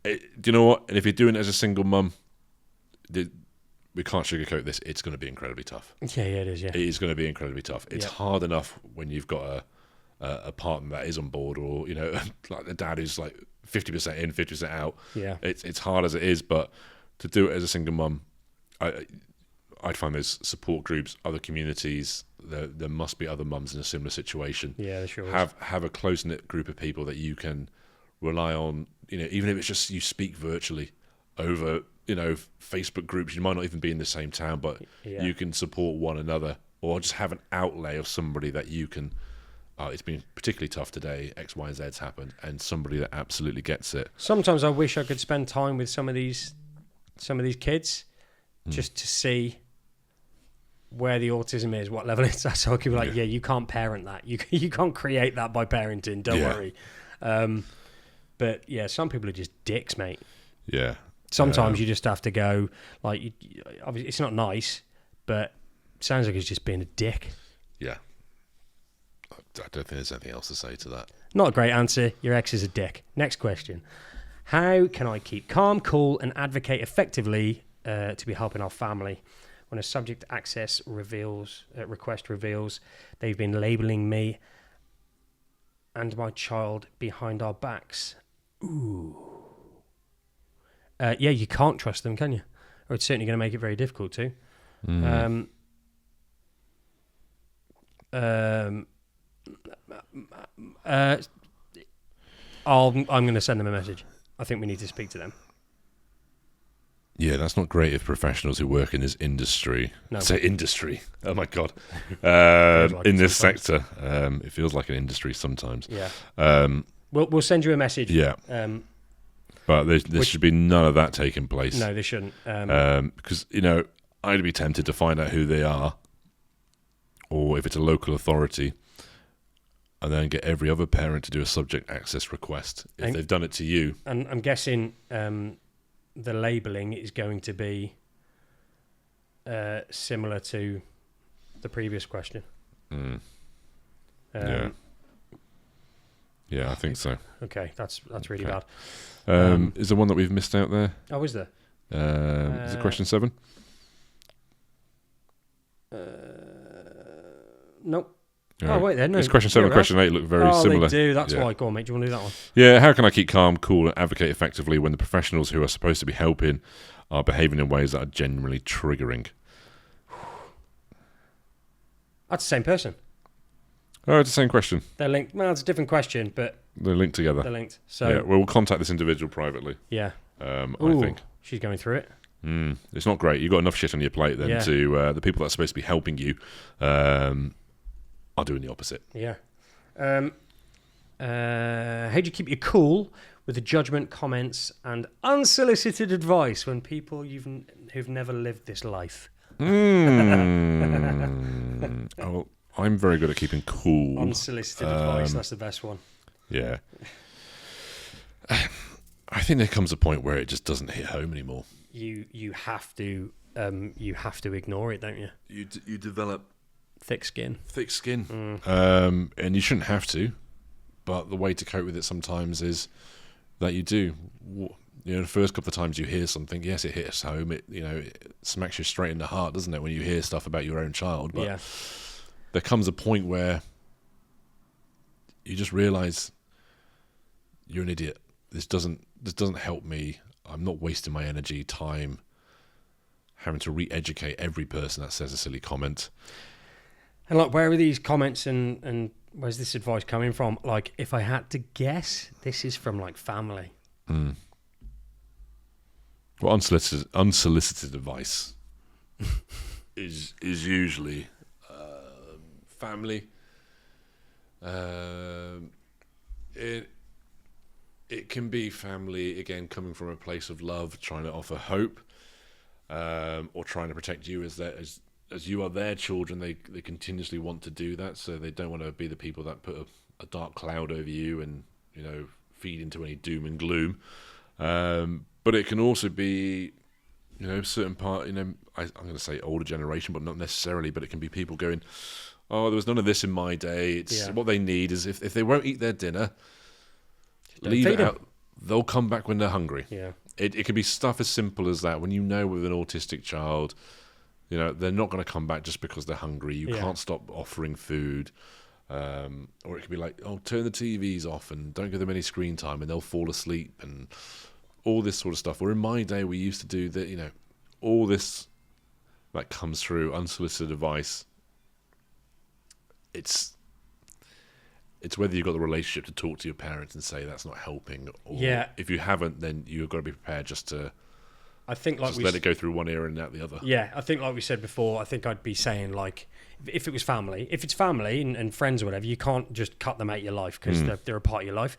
do you know what? And if you're doing it as a single mum, we can't sugarcoat this. It's going to be incredibly tough. Yeah, it is. Yeah, it is going to be incredibly tough. It's hard enough when you've got a partner that is on board, or like the dad who's like 50% in, 50% out. Yeah, it's hard as it is, but to do it as a single mum, I'd find there's support groups, other communities. There must be other mums in a similar situation. Yeah, there sure is. Have a close knit group of people that you can rely on. Even if it's just you speak virtually over, Facebook groups. You might not even be in the same town, but you can support one another, or just have an outlay of somebody that you can. It's been particularly tough today. X, Y, and Z's happened, and somebody that absolutely gets it. Sometimes I wish I could spend time with some of these kids, just to see where the autism is, what level it's at, so I could be like, you can't parent that. You can't create that by parenting. Don't worry. But yeah, some people are just dicks, mate. Yeah. Sometimes you just have to go, like, obviously it's not nice, but it sounds like it's just being a dick. Yeah. I don't think there's anything else to say to that. Not a great answer. Your ex is a dick. Next question. How can I keep calm, cool, and advocate effectively to be helping our family when a subject access request reveals they've been labelling me and my child behind our backs? Ooh. You can't trust them, can you? Or it's certainly going to make it very difficult to. I'm going to send them a message. I think we need to speak to them. Yeah, that's not great if professionals who work in this industry, say industry, oh my God, like in this sector, it feels like an industry sometimes. Yeah. We'll send you a message. Yeah. But there should be none of that taking place. No, they shouldn't. Because, I'd be tempted to find out who they are, or if it's a local authority, and then get every other parent to do a subject access request if they've done it to you. And I'm guessing the labelling is going to be similar to the previous question. Yeah, I think so. Okay, that's really bad. Is there one that we've missed out there? Oh, is there? Is it question 7? Nope. Oh, wait, there. No. It's question 7 and question 8 look very similar. They do. That's why. Go on, mate. Do you want to do that one? Yeah, how can I keep calm, cool, and advocate effectively when the professionals who are supposed to be helping are behaving in ways that are genuinely triggering? That's the same person. Oh, it's the same question. They're linked. Well, it's a different question, but they're linked together. They're linked. So yeah, we'll contact this individual privately. Yeah. I think she's going through it. It's not great. You've got enough shit on your plate then to the people that are supposed to be helping you are doing the opposite. Yeah. How do you keep your cool with the judgment, comments, and unsolicited advice when people who've never lived this life? Oh, I'm very good at keeping cool. Unsolicited advice, that's the best one. Yeah. I think there comes a point where it just doesn't hit home anymore. You have to ignore it, don't you? You develop thick skin. And you shouldn't have to, but the way to cope with it sometimes is that you do. The first couple of times you hear something, yes, it hits home. It smacks you straight in the heart, doesn't it, when you hear stuff about your own child? But there comes a point where you just realise you're an idiot. This doesn't help me. I'm not wasting my energy, time, having to re-educate every person that says a silly comment. And where are these comments and where's this advice coming from? If I had to guess, this is from family. Well, unsolicited advice is usually family. It can be family, again, coming from a place of love, trying to offer hope, or trying to protect you as you are their children. They continuously want to do that, so they don't want to be the people that put a dark cloud over you and feed into any doom and gloom. But it can also be, certain part. I'm going to say older generation, but not necessarily. But it can be people going, "Oh, there was none of this in my day." It's what they need is if they won't eat their dinner, leave it out. They'll come back when they're hungry. Yeah, it can be stuff as simple as that. When with an autistic child, they're not going to come back just because they're hungry. You can't stop offering food. Or it could be turn the TVs off and don't give them any screen time, and they'll fall asleep and all this sort of stuff. Or in my day, we used to do that. All this that comes through unsolicited advice. It's whether you've got the relationship to talk to your parents and say that's not helping, or if you haven't, then you've got to be prepared just to. I think let it go through one ear and out the other. Yeah, I think like we said before, I think I'd be saying if it was family, if it's family and friends or whatever, you can't just cut them out of your life because they're a part of your life.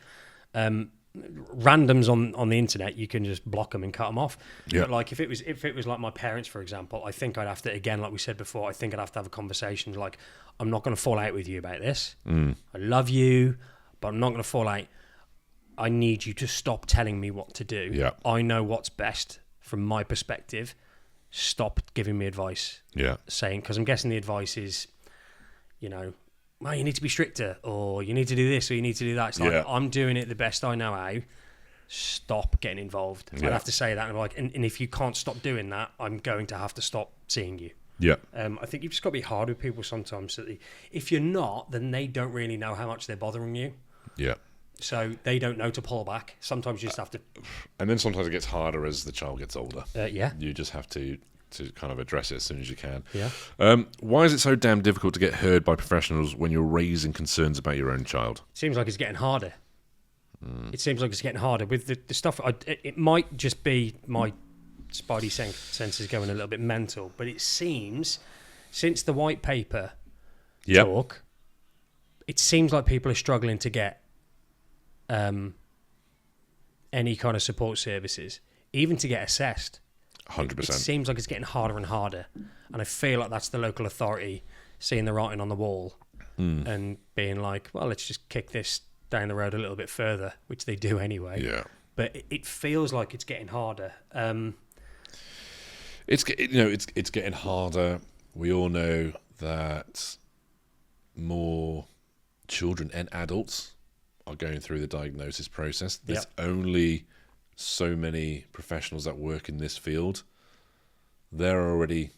Randoms on the internet, you can just block them and cut them off. Yeah. But if it was like my parents, for example, I think I'd have to, again, like we said before, I think I'd have to have a conversation I'm not going to fall out with you about this. I love you, but I'm not going to fall out. I need you to stop telling me what to do. Yeah. I know what's best from my perspective. Stop giving me advice. Yeah. Because I'm guessing the advice is, well, you need to be stricter, or you need to do this, or you need to do that. It's I'm doing it the best I know how. Stop getting involved. Yeah. I'd have to say that. And if you can't stop doing that, I'm going to have to stop seeing you. Yeah. I think you've just got to be hard with people sometimes. So if you're not, then they don't really know how much they're bothering you. Yeah. So they don't know to pull back. Sometimes you just have to. And then sometimes it gets harder as the child gets older. Yeah. You just have to kind of address it as soon as you can. Yeah. Why is it so damn difficult to get heard by professionals when you're raising concerns about your own child? It seems like it's getting harder. It seems like it's getting harder with the stuff. It might just be my spidey senses going a little bit mental, but it seems since the white paper talk, it seems like people are struggling to get any kind of support services, even to get assessed. 100%. It seems like it's getting harder and harder, and I feel like that's the local authority seeing the writing on the wall and being like, well, let's just kick this down the road a little bit further, which they do anyway. Yeah. But it feels like it's getting harder. It's getting harder. We all know that more children and adults are going through the diagnosis process. There's only so many professionals that work in this field. They're already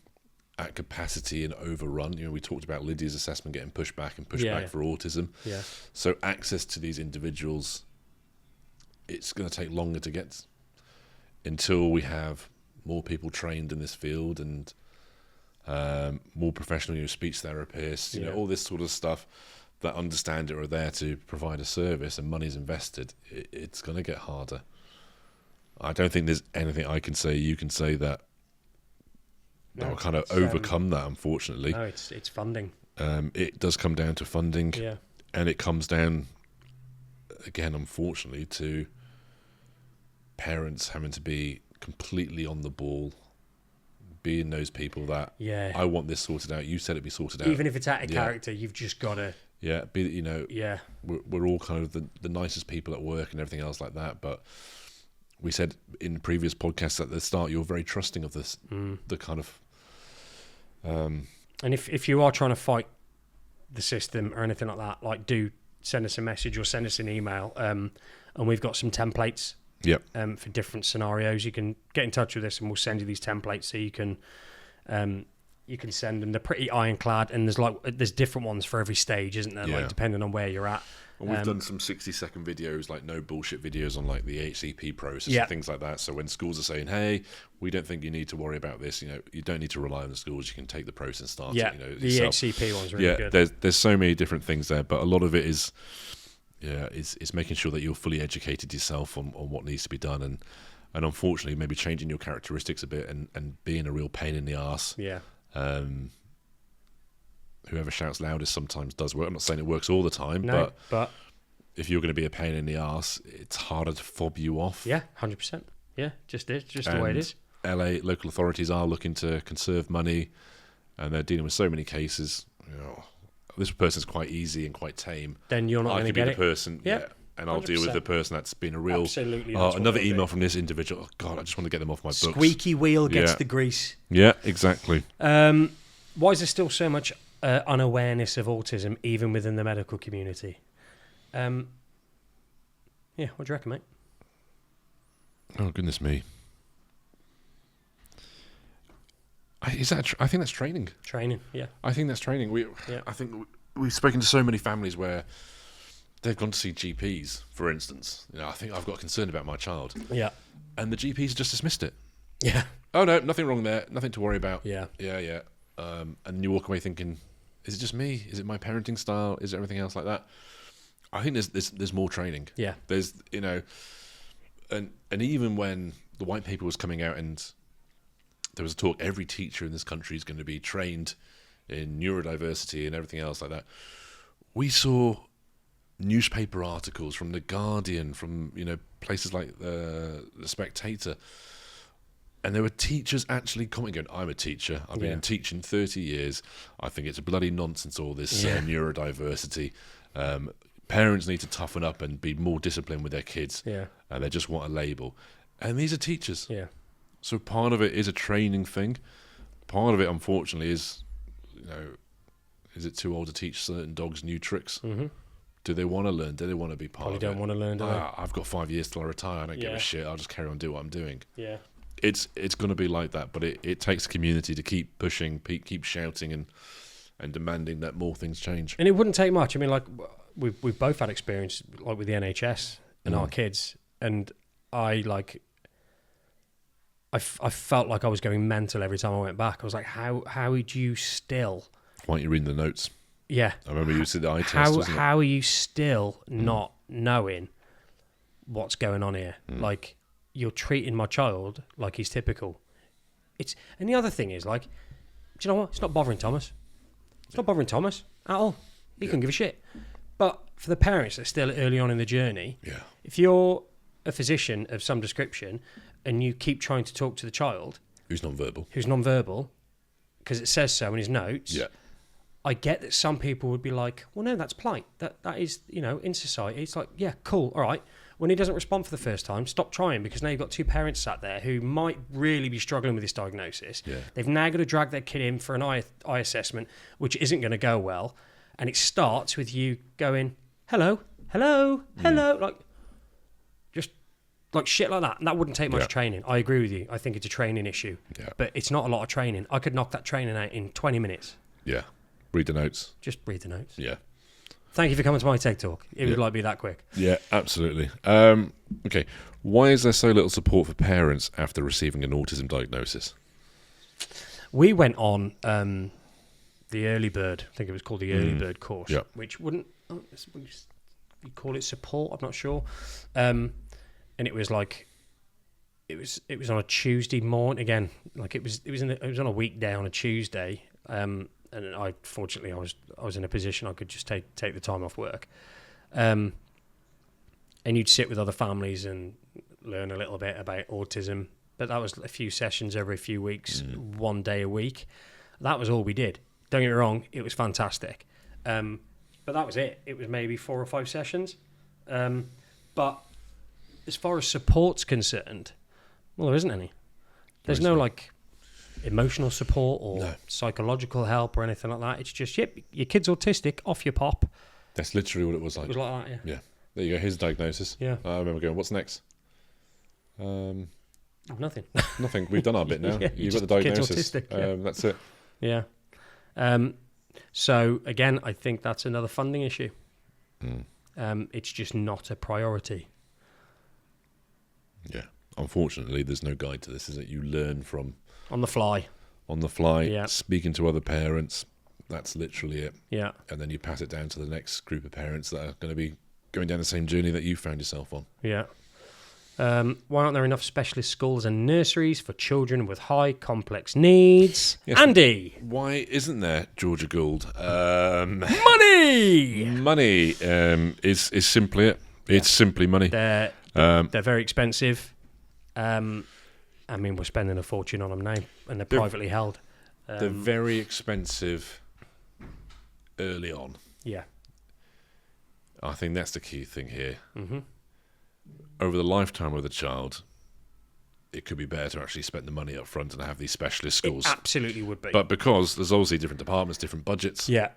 at capacity and overrun. We talked about Lydia's assessment getting pushed back for autism. Yeah. So access to these individuals, it's going to take longer to get until we have more people trained in this field and more professional speech therapists, all this sort of stuff that understand it or are there to provide a service and money's invested. It's going to get harder. I don't think there's anything I can say, you can say that will kind of overcome that, unfortunately. No, it's funding. It does come down to funding. Yeah. And it comes down, again, unfortunately, to parents having to be completely on the ball, being those people that, I want this sorted out, you said it'd be sorted out. Even if it's out of character, you've just got to... Yeah, we're all kind of the nicest people at work and everything else like that, but we said in previous podcasts at the start, you're very trusting of this, the kind of... And if you are trying to fight the system or anything like that, like, do send us a message or send us an email, and we've got some templates for different scenarios. You can get in touch with us and we'll send you these templates so you can send them. They're pretty ironclad, and there's different ones for every stage, isn't there? Like, depending on where you're at. And we've done some 60-second videos, like no bullshit videos on like the HCP process and things like that. So when schools are saying, "Hey, we don't think you need to worry about this," you don't need to rely on the schools. You can take the process and start. The HCP one's really good. There's so many different things there, but a lot of it is making sure that you're fully educated yourself on what needs to be done, and unfortunately maybe changing your characteristics a bit and being a real pain in the arse. Yeah. Whoever shouts loudest sometimes does work. I'm not saying it works all the time, but if you're going to be a pain in the arse, it's harder to fob you off. Yeah, 100%. Yeah, just the way it is. LA local authorities are looking to conserve money, and they're dealing with so many cases. This person's quite easy and quite tame. Then you're not going to get it. I could be the person, and I'll 100%. Deal with the person that's been a real... Absolutely. Another email from this individual. Oh, God, I just want to get them off my books. Squeaky wheel gets the grease. Yeah, exactly. Why is there still so much unawareness of autism, even within the medical community? What do you reckon, mate? Oh, goodness me. I think that's training. Training, yeah. I think that's training. I think we've spoken to so many families where they've gone to see GPs, for instance. I think I've got concern about my child. Yeah. And the GPs just dismissed it. Yeah. Oh, no, nothing wrong there. Nothing to worry about. Yeah. Yeah. And you walk away thinking, is it just me? Is it my parenting style? Is it everything else like that? I think there's more training. Yeah. There's, and even when the white paper was coming out and there was a talk, every teacher in this country is going to be trained in neurodiversity and everything else like that. We saw newspaper articles from The Guardian, from places like the Spectator, and there were teachers actually commenting, going, I'm a teacher, I've been teaching 30 years, I think it's a bloody nonsense, all this neurodiversity. Parents need to toughen up and be more disciplined with their kids, and they just want a label. And these are teachers. Yeah. So part of it is a training thing. Part of it, unfortunately, is, is it too old to teach certain dogs new tricks? Mm-hmm. Do they want to learn? Do they want to be part of it? Probably don't want to learn, do they? I've got 5 years till I retire. I don't give a shit. I'll just carry on doing what I'm doing. Yeah. It's going to be like that, but it takes community to keep pushing, keep shouting and demanding that more things change. And it wouldn't take much. I mean, like, we've both had experience, like, with the NHS and our kids, and I felt like I was going mental every time I went back. I was like, how would you still... Why aren't you reading the notes? Yeah. I remember you said the eye test, wasn't it? How are you still not knowing what's going on here? Like, you're treating my child like he's typical. And the other thing is, like, do you know what? It's not bothering Thomas. It's not bothering Thomas at all. He couldn't give a shit. But for the parents that are still early on in the journey, if you're a physician of some description and you keep trying to talk to the child who's non-verbal, because it says so in his notes, I get that some people would be like, well, no, that's polite. That is, in society, it's like, yeah, cool, all right. When he doesn't respond for the first time, stop trying, because now you've got two parents sat there who might really be struggling with this diagnosis. They've now got to drag their kid in for an eye assessment, which isn't going to go well. And it starts with you going, hello, like, just like shit like that. And that wouldn't take much training. I agree with you. I think it's a training issue. But it's not a lot of training. I could knock that training out in 20 minutes. Yeah. Read the notes. Just read the notes. Yeah. Thank you for coming to my TED Talk. It would like be that quick. Yeah, absolutely. Okay. Why is there so little support for parents after receiving an autism diagnosis? We went on the Early Bird. I think it was called the Early Bird course, which wouldn't... you call it support? I'm not sure. And it was like... It was on a Tuesday morning. Again, like it was on a weekday on a Tuesday. And fortunately I was in a position I could just take the time off work, and you'd sit with other families and learn a little bit about autism. But that was a few sessions every few weeks, 1 day a week. That was all we did. Don't get me wrong, it was fantastic, but that was it. It was maybe 4 or 5 sessions. But as far as support's concerned, well, there isn't any. There's no like emotional support or psychological help or anything like that. It's just, your kid's autistic, off your pop. That's literally what it was like. It was like that, yeah. There you go, here's the diagnosis. Yeah. I remember going, what's next? Nothing. Nothing. We've done our bit now. You've got the diagnosis. Kid's autistic, that's it. Yeah. So, again, I think that's another funding issue. It's just not a priority. Yeah. Unfortunately, there's no guide to this, is it? You learn from... On the fly, speaking to other parents. That's literally it. Yeah. And then you pass it down to the next group of parents that are going to be going down the same journey that you found yourself on. Yeah. Why aren't there enough specialist schools and nurseries for children with high complex needs? Yes, Andy! Why isn't there, Georgia Gould? Money! Money is simply it. It's simply money. They're very expensive. I mean, we're spending a fortune on them now, and they're privately held. They're very expensive early on. Yeah. I think that's the key thing here. Mm-hmm. Over the lifetime of the child, it could be better to actually spend the money up front and have these specialist schools. It absolutely would be. But because there's obviously different departments, different budgets. Yeah.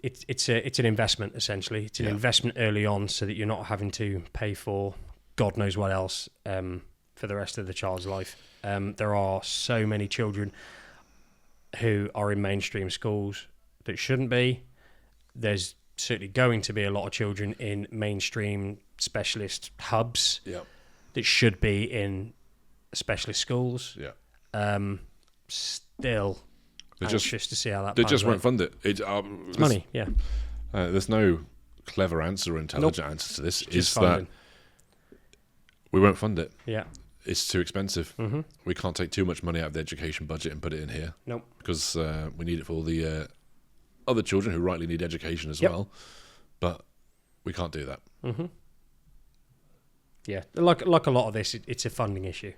It's an investment, essentially. It's an investment early on so that you're not having to pay for God knows what else for the rest of the child's life. There are so many children who are in mainstream schools that shouldn't be. There's certainly going to be a lot of children in mainstream specialist hubs that should be in specialist schools. Still anxious to see how that They pans just out. won't fund it. It's money, yeah. There's no clever answer or intelligent answer to this. It's funding. That we won't fund it. Yeah. It's too expensive. Mm-hmm. We can't take too much money out of the education budget and put it in here. Nope. Because we need it for all the other children who rightly need education as well. But we can't do that. Mm-hmm. Yeah. Like a lot of this, it's a funding issue.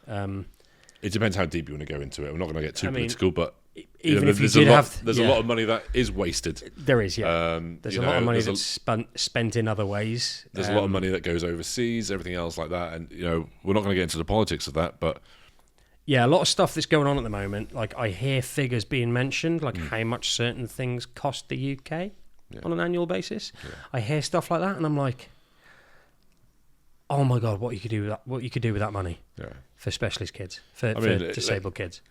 It depends how deep you want to go into it. We're not going to get too political, but even if there's you did there's a lot of money that is wasted. There is, yeah. There's a lot of money that's spent in other ways. There's a lot of money that goes overseas, everything else like that, and we're not going to get into the politics of that, but yeah, a lot of stuff that's going on at the moment. Like I hear figures being mentioned, like how much certain things cost the UK on an annual basis. Yeah. I hear stuff like that, and I'm like, oh my god, what you could do with that? What you could do with that money? Yeah. For specialist kids, for disabled kids.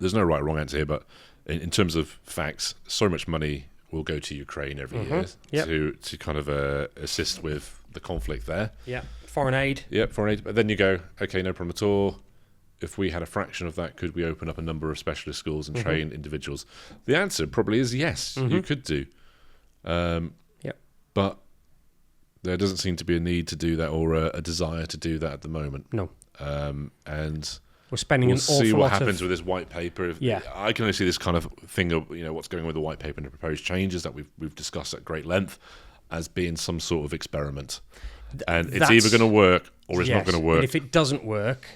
There's no right or wrong answer here, but in terms of facts, so much money will go to Ukraine every year to kind of assist with the conflict there. Yeah, foreign aid. Yeah, foreign aid. But then you go, okay, no problem at all. If we had a fraction of that, could we open up a number of specialist schools and train individuals? The answer probably is yes, you could do. But there doesn't seem to be a need to do that or a desire to do that at the moment. No. and we're spending we'll an awful see what lot happens of... with this white paper. Yeah. I can only see this kind of thing of what's going on with the white paper and the proposed changes that we've discussed at great length as being some sort of experiment, and it's either going to work or it's not going to work. And if it doesn't work,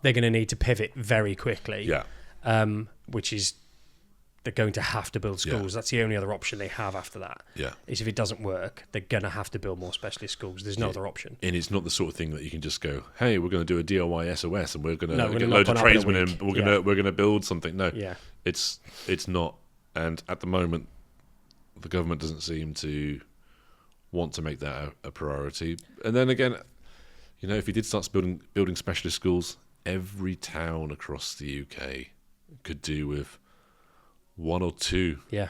they're going to need to pivot very quickly. Yeah. Which is they're going to have to build schools. That's the only other option they have after that. Yeah. Is if it doesn't work, they're going to have to build more specialist schools. There's no other option. And it's not the sort of thing that you can just go, hey, we're going to do a DIY SOS and we're going to get knock loads of one up in a tradesmen in. week. We're going to build something. No, Yeah. it's not. And at the moment, the government doesn't seem to want to make that a priority. And then again, if you did start building specialist schools, every town across the UK could do with one or two. Yeah.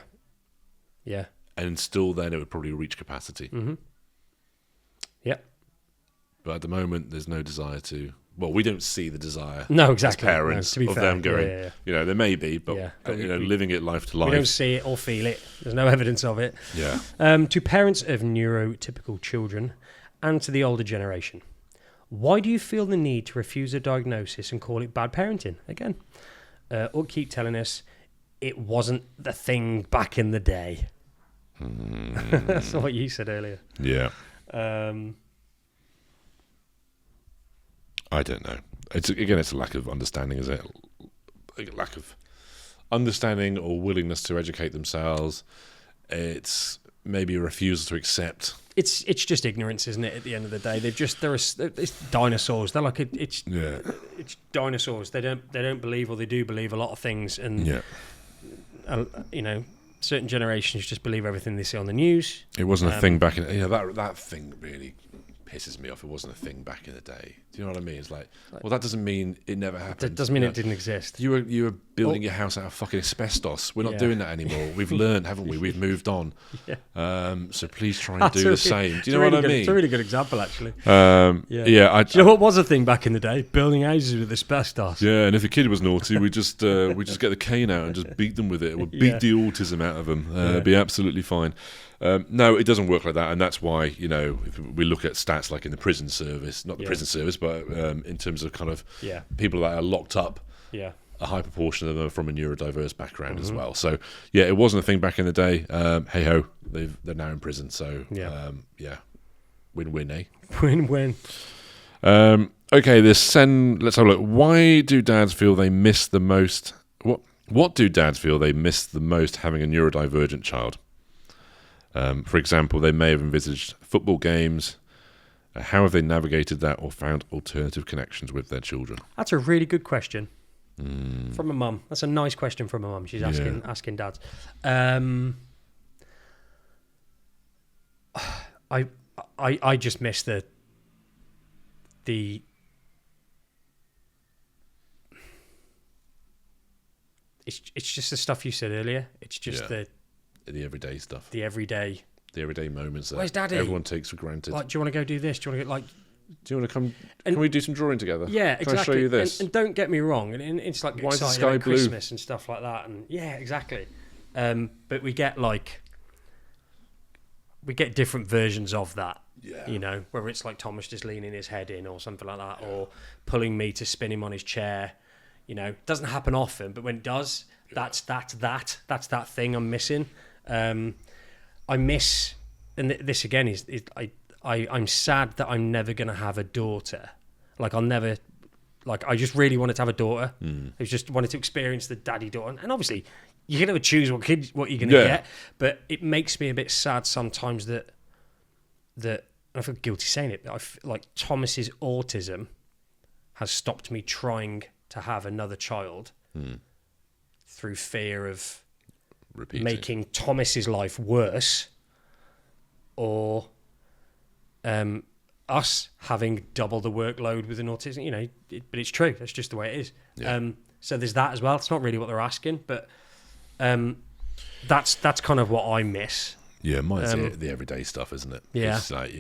Yeah. And still then it would probably reach capacity. Mm-hmm. Yeah. But at the moment, there's no desire to... Well, we don't see the desire No, exactly. as parents no, to be of fair. them going, Yeah. there may be, but, living it life to life. We don't see it or feel it. There's no evidence of it. Yeah. To parents of neurotypical children and to the older generation, why do you feel the need to refuse a diagnosis and call it bad parenting? Again, or keep telling us it wasn't the thing back in the day. That's what you said earlier. Yeah. I don't know. It's a lack of understanding, isn't it? A lack of understanding or willingness to educate themselves. It's maybe a refusal to accept. It's just ignorance, isn't it? At the end of the day, it's dinosaurs. They're like it's dinosaurs. They don't believe, or they do believe a lot of things, and certain generations just believe everything they see on the news. It wasn't a thing back in. That thing really pisses me off. It wasn't a thing back in the day. Do you know what I mean? It's like, well, that doesn't mean it never happened. That doesn't mean it didn't exist. You were building your house out of fucking asbestos. We're not doing that anymore. We've learned, haven't we? We've moved on. Yeah. So please try and do the same. Do you know what I mean? It's a really good example, actually. Do you know what was a thing back in the day? Building houses with asbestos. Yeah, and if a kid was naughty, we just get the cane out and just beat them with it. We'll beat the autism out of them. It'd be absolutely fine. No, it doesn't work like that, and that's why if we look at stats like in the prison service, not the prison service, but in terms of kind of people that are locked up, a high proportion of them are from a neurodiverse background as well. So it wasn't a thing back in the day. Hey ho, they're now in prison. So win-win, eh? Win-win. Okay, let's have a look. Why do dads feel they miss the most? What do dads feel they miss the most having a neurodivergent child? For example, they may have envisaged football games. How have they navigated that or found alternative connections with their children? That's a really good question from a mum. That's a nice question from a mum. She's asking dads. I just miss the it's just the stuff you said earlier. It's just the everyday stuff. The everyday moments that Where's Daddy? Everyone takes for granted. Like, do you want to go do this? Do you want to do you want to come? Can we do some drawing together? Yeah, exactly. Can I show you this? And don't get me wrong. And it's like why is the exciting sky about blue? Christmas and stuff like that. And yeah, exactly. But we get different versions of that. Yeah. Where it's like Thomas just leaning his head in or something like that, or pulling me to spin him on his chair. It doesn't happen often, but when it does, that's that thing I'm missing. I miss, and this again is I'm sad that I'm never going to have a daughter. Like I just really wanted to have a daughter. I just wanted to experience the daddy-daughter. And obviously, you can never choose what you're going to get. But it makes me a bit sad sometimes that I feel guilty saying it, but I feel like Thomas's autism has stopped me trying to have another child through fear of making Thomas's life worse, or us having double the workload with an autism. But it's true. That's just the way it is. Yeah. So there's that as well. It's not really what they're asking, but that's kind of what I miss. Yeah, mine's the everyday stuff, isn't it? Yeah, it's like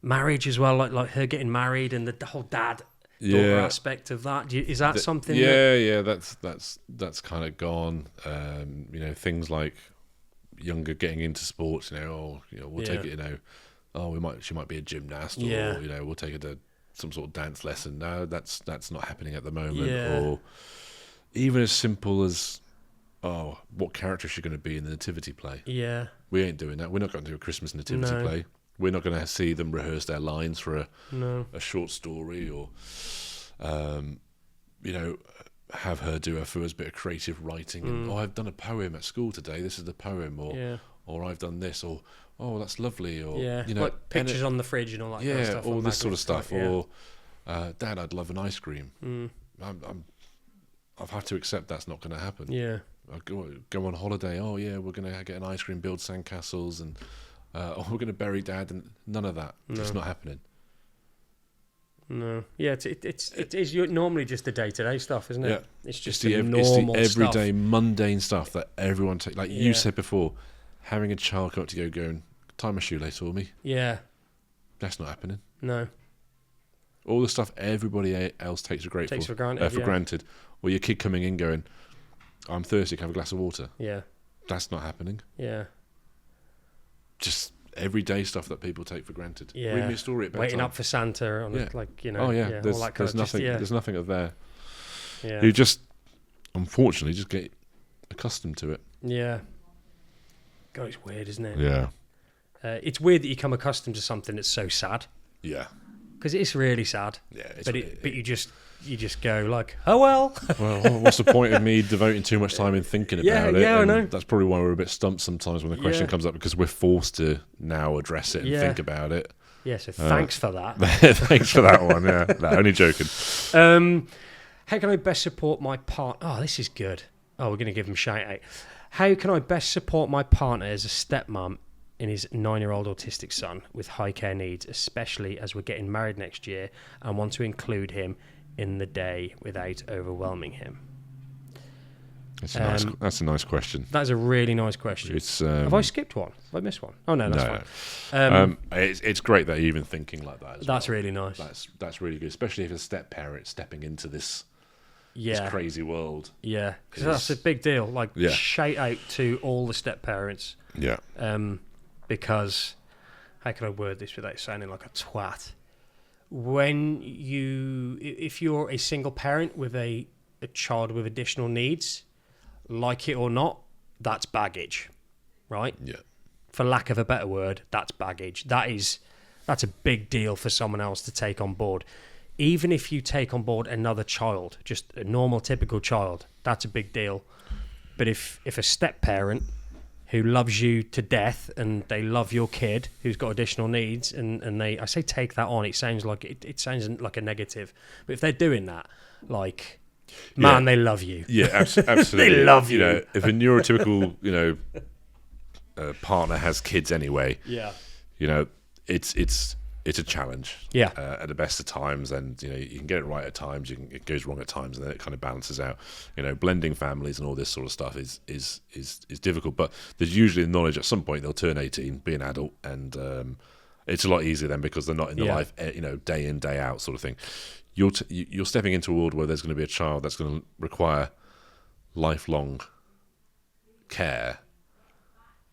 marriage as well, like her getting married and the whole dad. Daughter aspect of that. Is that something? Yeah, that's kind of gone. Things like younger getting into sports. We'll take it. she might be a gymnast, Yeah. or we'll take her to some sort of dance lesson. No, that's not happening at the moment. Yeah. Or even as simple as, what character is she going to be in the nativity play? Yeah. We ain't doing that. We're not going to do a Christmas nativity No. play. We're not going to see them rehearse their lines for No. a short story, or have her do her first bit of creative writing. And, I've done a poem at school today. This is the poem, or I've done this, or that's lovely, or like pictures on the fridge and all that. kind of stuff, all this sort of stuff. Yeah. Or Dad, I'd love an ice cream. I've had to accept that's not going to happen. Yeah. I go on holiday. Oh yeah, we're going to get an ice cream, build sandcastles, and we're going to bury Dad, and none of that. No. It's not happening. No. Yeah, it is normally just the day-to-day stuff, isn't it? Yeah. It's just the normal everyday stuff. mundane stuff that everyone takes. Like you Yeah. said before, having a child come up to you going, tie my shoelace for me. Yeah. That's not happening. No. All the stuff everybody else takes for granted. granted. Or your kid coming in going, I'm thirsty, can I have a glass of water? Yeah. That's not happening. Yeah. Just everyday stuff that people take for granted. Yeah. Read me a story at bedtime. Waiting up for Santa on Yeah. all There's that kind of nothing. just, There's nothing of there. Yeah. You just, unfortunately, just get accustomed to it. Yeah. God, it's weird, isn't it? Yeah. It's weird that you come accustomed to something that's so sad, Yeah. because it is really sad. Yeah. But you just go like, oh well. Well, what's the point of me devoting too much time in thinking about it? Yeah, I And know. That's probably why we're a bit stumped sometimes when the question Yeah. comes up, because we're forced to now address it and Yeah. think about it. Yeah, so thanks for that. Thanks for that one. Yeah, no, only joking. How can I best support my partner? Oh, this is good. Oh, we're going to give him a shout out. How can I best support my partner as a stepmom in his 9-year-old autistic son with high care needs, especially as we're getting married next year and want to include him in the day without overwhelming him? That's a nice question. That's a really nice question. It's Have I skipped one? Have I missed one? Oh, no, that's no. fine. It's great that you're even thinking like that. That's really nice. That's really good, especially if a step parent stepping into this Yeah. this crazy world. Yeah, because that's a big deal. Like, Yeah. shout out to all the step parents. Yeah. Because, how can I word this without sounding like a twat? If you're a single parent with a child with additional needs, like it or not, that's baggage, right? Yeah. For lack of a better word, that's baggage. That's a big deal for someone else to take on board. Even if you take on board another child, just a normal, typical child, that's a big deal. But if a step parent who loves you to death and they love your kid who's got additional needs and I say take that on, it sounds like it sounds like a negative. But if they're doing that, like, man, they love you. Yeah, absolutely. They love you. If a neurotypical, partner has kids anyway, Yeah. it's a challenge. Yeah. At the best of times, and you can get it right at times. It goes wrong at times, and then it kind of balances out. Blending families and all this sort of stuff is difficult. But there's usually the knowledge at some point they'll turn 18, be an adult, and it's a lot easier then because they're not in the life, day in day out sort of thing. You're stepping into a world where there's going to be a child that's going to require lifelong care.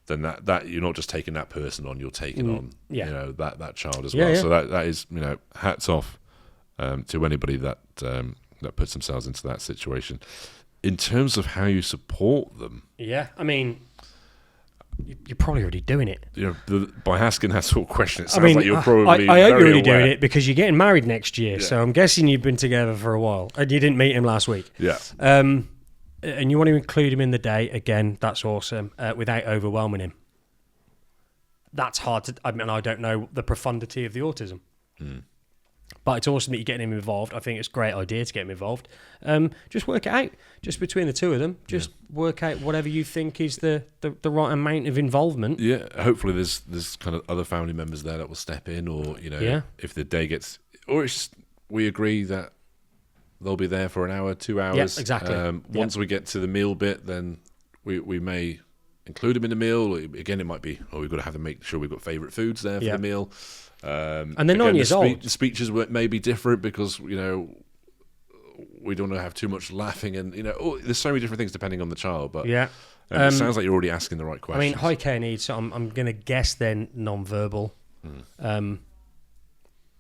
Then that you're not just taking that person on, you're taking on that child as well. Yeah. So that is hats off to anybody that puts themselves into that situation. In terms of how you support them, Yeah, I mean, you're probably already doing it. by asking that sort of question, it sounds like you're probably. I hope you're very already aware. doing it because you're getting married next year. Yeah. So I'm guessing you've been together for a while and you didn't meet him last week. Yeah. And you want to include him in the day, again, that's awesome, without overwhelming him. That's hard to... I mean, I don't know the profundity of the autism. But it's awesome that you're getting him involved. I think it's a great idea to get him involved. Just work it out. Just between the two of them. Just work out whatever you think is the right amount of involvement. Yeah, hopefully there's kind of other family members there that will step in, or if the day gets... Or it's just, we agree that they'll be there for an hour, 2 hours. Yeah, exactly. Once we get to the meal bit, then we may include them in the meal. Again, it might be, we've got to have to make sure we've got favourite foods there for the meal. And they're 9 years old. The speeches may be different because, we don't want to have too much laughing and, there's so many different things depending on the child. But Yeah. it sounds like you're already asking the right I questions. mean, high care needs, so I'm going to guess then non-verbal.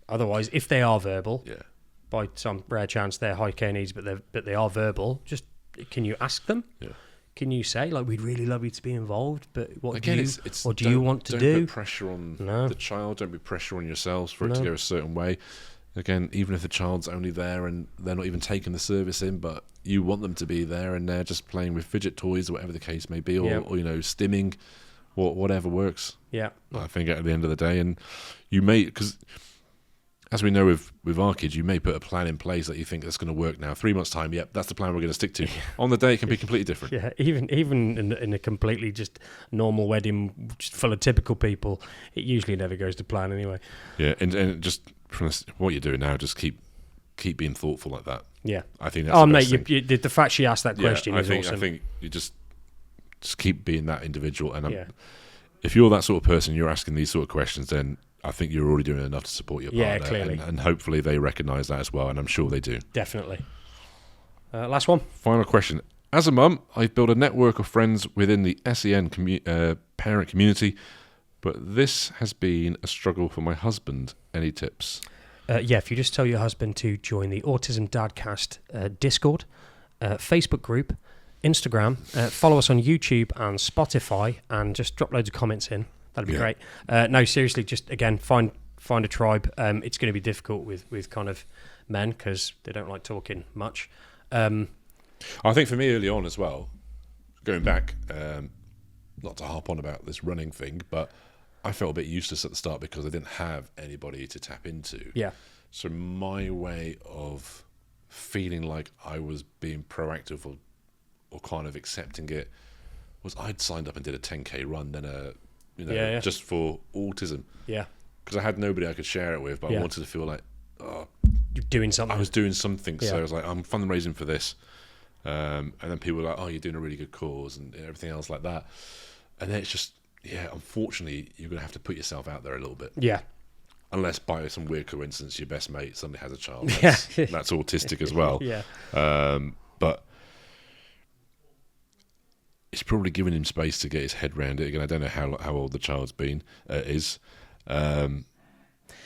Otherwise, if they are verbal, Yeah. by some rare chance they're high care needs, but they are verbal, just can you ask them? Yeah. Can you say, like, we'd really love you to be involved, but what do Don't you want to don't do? Put pressure on the child. Don't put pressure on yourselves for it to go a certain way. Again, even if the child's only there and they're not even taking the service in, but you want them to be there and they're just playing with fidget toys or whatever the case may be, or stimming, or whatever works. Yeah. I think at the end of the day, and you may, because as we know with our kids, you may put a plan in place that you think that's going to work now. 3 months' time, yep, that's the plan we're going to stick to. On the day, it can be completely different. Yeah, even in a completely just normal wedding just full of typical people, it usually never goes to plan anyway. Yeah, and just from what you're doing now, just keep being thoughtful like that. Yeah. I think that's the best thing. the fact she asked that question is awesome. I think you just keep being that individual. And if you're that sort of person, you're asking these sort of questions, then I think you're already doing enough to support your partner. Yeah, clearly. And hopefully they recognise that as well, and I'm sure they do. Definitely. Last one. Final question. As a mum, I've built a network of friends within the SEN parent community, but this has been a struggle for my husband. Any tips? If you just tell your husband to join the Autism Dadcast Discord, Facebook group, Instagram, follow us on YouTube and Spotify, and just drop loads of comments in. That'd be great. No, seriously, just again find a tribe. It's going to be difficult with kind of men because they don't like talking much. I think for me early on as well, going back, not to harp on about this running thing, but I felt a bit useless at the start because I didn't have anybody to tap into. Yeah. So my way of feeling like I was being proactive or kind of accepting it was I'd signed up and did a 10K run, then just for autism. Yeah. Because I had nobody I could share it with, but I wanted to feel like, you're doing something. I was doing something. Yeah. So I was like, I'm fundraising for this. And then people were like, oh, you're doing a really good cause and everything else like that. And then it's just, unfortunately, you're going to have to put yourself out there a little bit. Yeah. Unless by some weird coincidence, your best mate suddenly has a child that's autistic as well. Yeah. But it's probably giving him space to get his head around it. Again, I don't know how old the child's is. And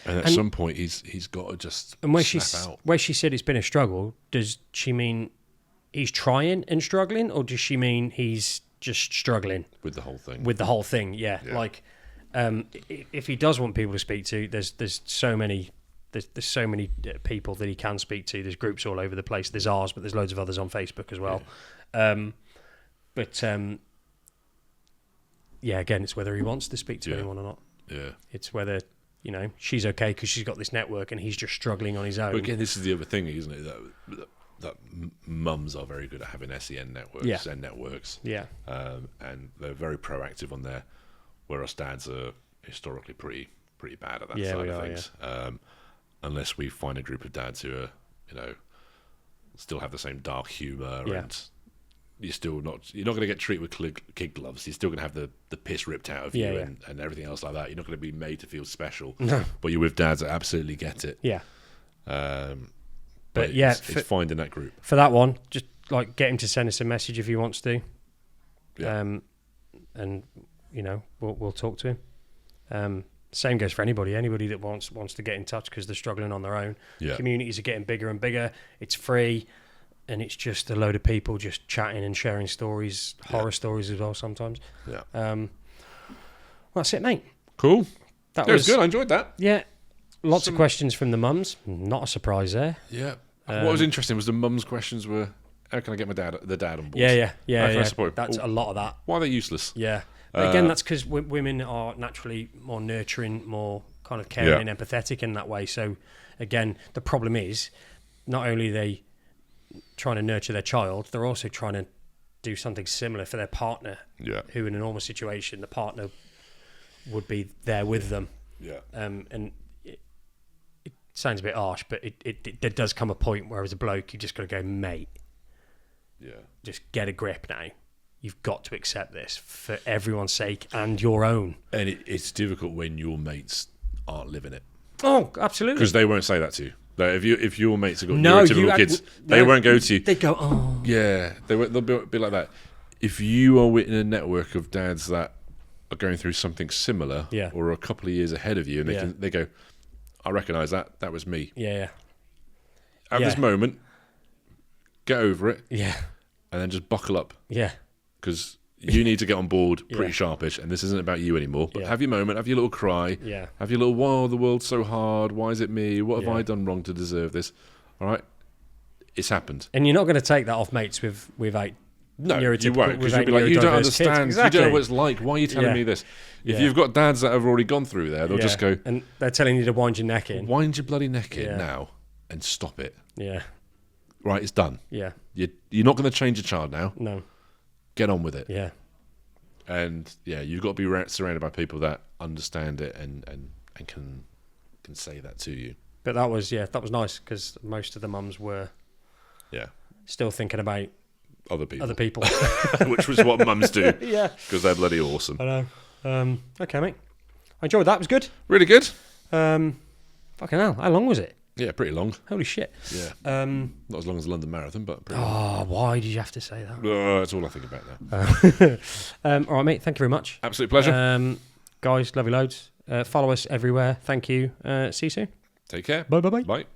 at some point, he's got to just snap out. Where she said it's been a struggle, does she mean he's trying and struggling, or does she mean he's just struggling with the whole thing? With the whole thing, yeah. Like, if he does want people to speak to, there's so many. There's so many people that he can speak to. There's groups all over the place. There's ours, but there's loads of others on Facebook as well. Yeah. Again, it's whether he wants to speak to anyone or not. Yeah. It's whether, she's okay because she's got this network and he's just struggling on his own. But again, this is the other thing, isn't it? That mums are very good at having SEN networks, Zen networks. Yeah. And they're very proactive on there, whereas dads are historically pretty bad at that side of things. Yeah. Unless we find a group of dads who are, still have the same dark humour and you're not going to get treated with kid gloves. You're still going to have the piss ripped out of you and everything else like that. You're not going to be made to feel special. No. But you're with dads that absolutely get it. Yeah. But it's finding that group. For that one, just like get him to send us a message if he wants to. Yeah. And we'll talk to him. Same goes for anybody that wants to get in touch because they're struggling on their own. Yeah. Communities are getting bigger and bigger. It's free. And it's just a load of people just chatting and sharing stories, horror stories as well sometimes. Yeah. Well, that's it, mate. Cool. That was good. I enjoyed that. Yeah. Lots of questions from the mums. Not a surprise there. Yeah. What was interesting was the mums' questions were, how can I get the dad on board? Yeah. How can I support him? That's a lot of that. Why are they useless? Yeah. But again, that's because women are naturally more nurturing, more kind of caring and empathetic in that way. So, again, the problem is not only are they trying to nurture their child, they're also trying to do something similar for their partner, who in a normal situation, the partner would be there with them. Yeah. And it sounds a bit harsh, but there does come a point where as a bloke, you just got to go, mate, just get a grip now. You've got to accept this for everyone's sake and your own. And it's difficult when your mates aren't living it. Oh, absolutely. Because they won't say that to you. Like if your mates have got neurotypical kids, they won't go to you. They go, oh. Yeah, they'll be like that. If you are within a network of dads that are going through something similar, Yeah. or a couple of years ahead of you, and Yeah. they go, I recognise that. That was me. Yeah. At this moment, get over it, Yeah. and then just buckle up, Yeah. because you need to get on board pretty Yeah. sharpish, and this isn't about you anymore. But Yeah. have your moment, have your little cry, Yeah. have your little, whoa, the world's so hard, why is it me? What have Yeah. I done wrong to deserve this? All right, it's happened. And you're not going to take that off mates with eight. No, you neurotypical- won't, because with you'll be like, you don't neurodiverse understand, kids. Exactly. you don't know what it's like, why are you telling Yeah. me this? If Yeah. you've got dads that have already gone through there, they'll just go, and they're telling you to wind your neck in. wind your bloody neck in Yeah. now and stop it. Yeah. Right, it's done. Yeah. You're not going to change your child now. No. Get on with it. Yeah. And yeah, you've got to be surrounded by people that understand it and can say that to you. But that was nice, because most of the mums were Yeah, still thinking about other people, which was what mums do. Yeah. Because they're bloody awesome. I know. Okay, mate. I enjoyed that. It was good. Really good. Fucking hell. How long was it? Yeah, pretty long. Holy shit. Yeah, not as long as the London Marathon, but pretty long. Oh, why did you have to say that? That's all I think about now. All right, mate. Thank you very much. Absolute pleasure. Guys, love you loads. Follow us everywhere. Thank you. See you soon. Take care. Bye. Bye.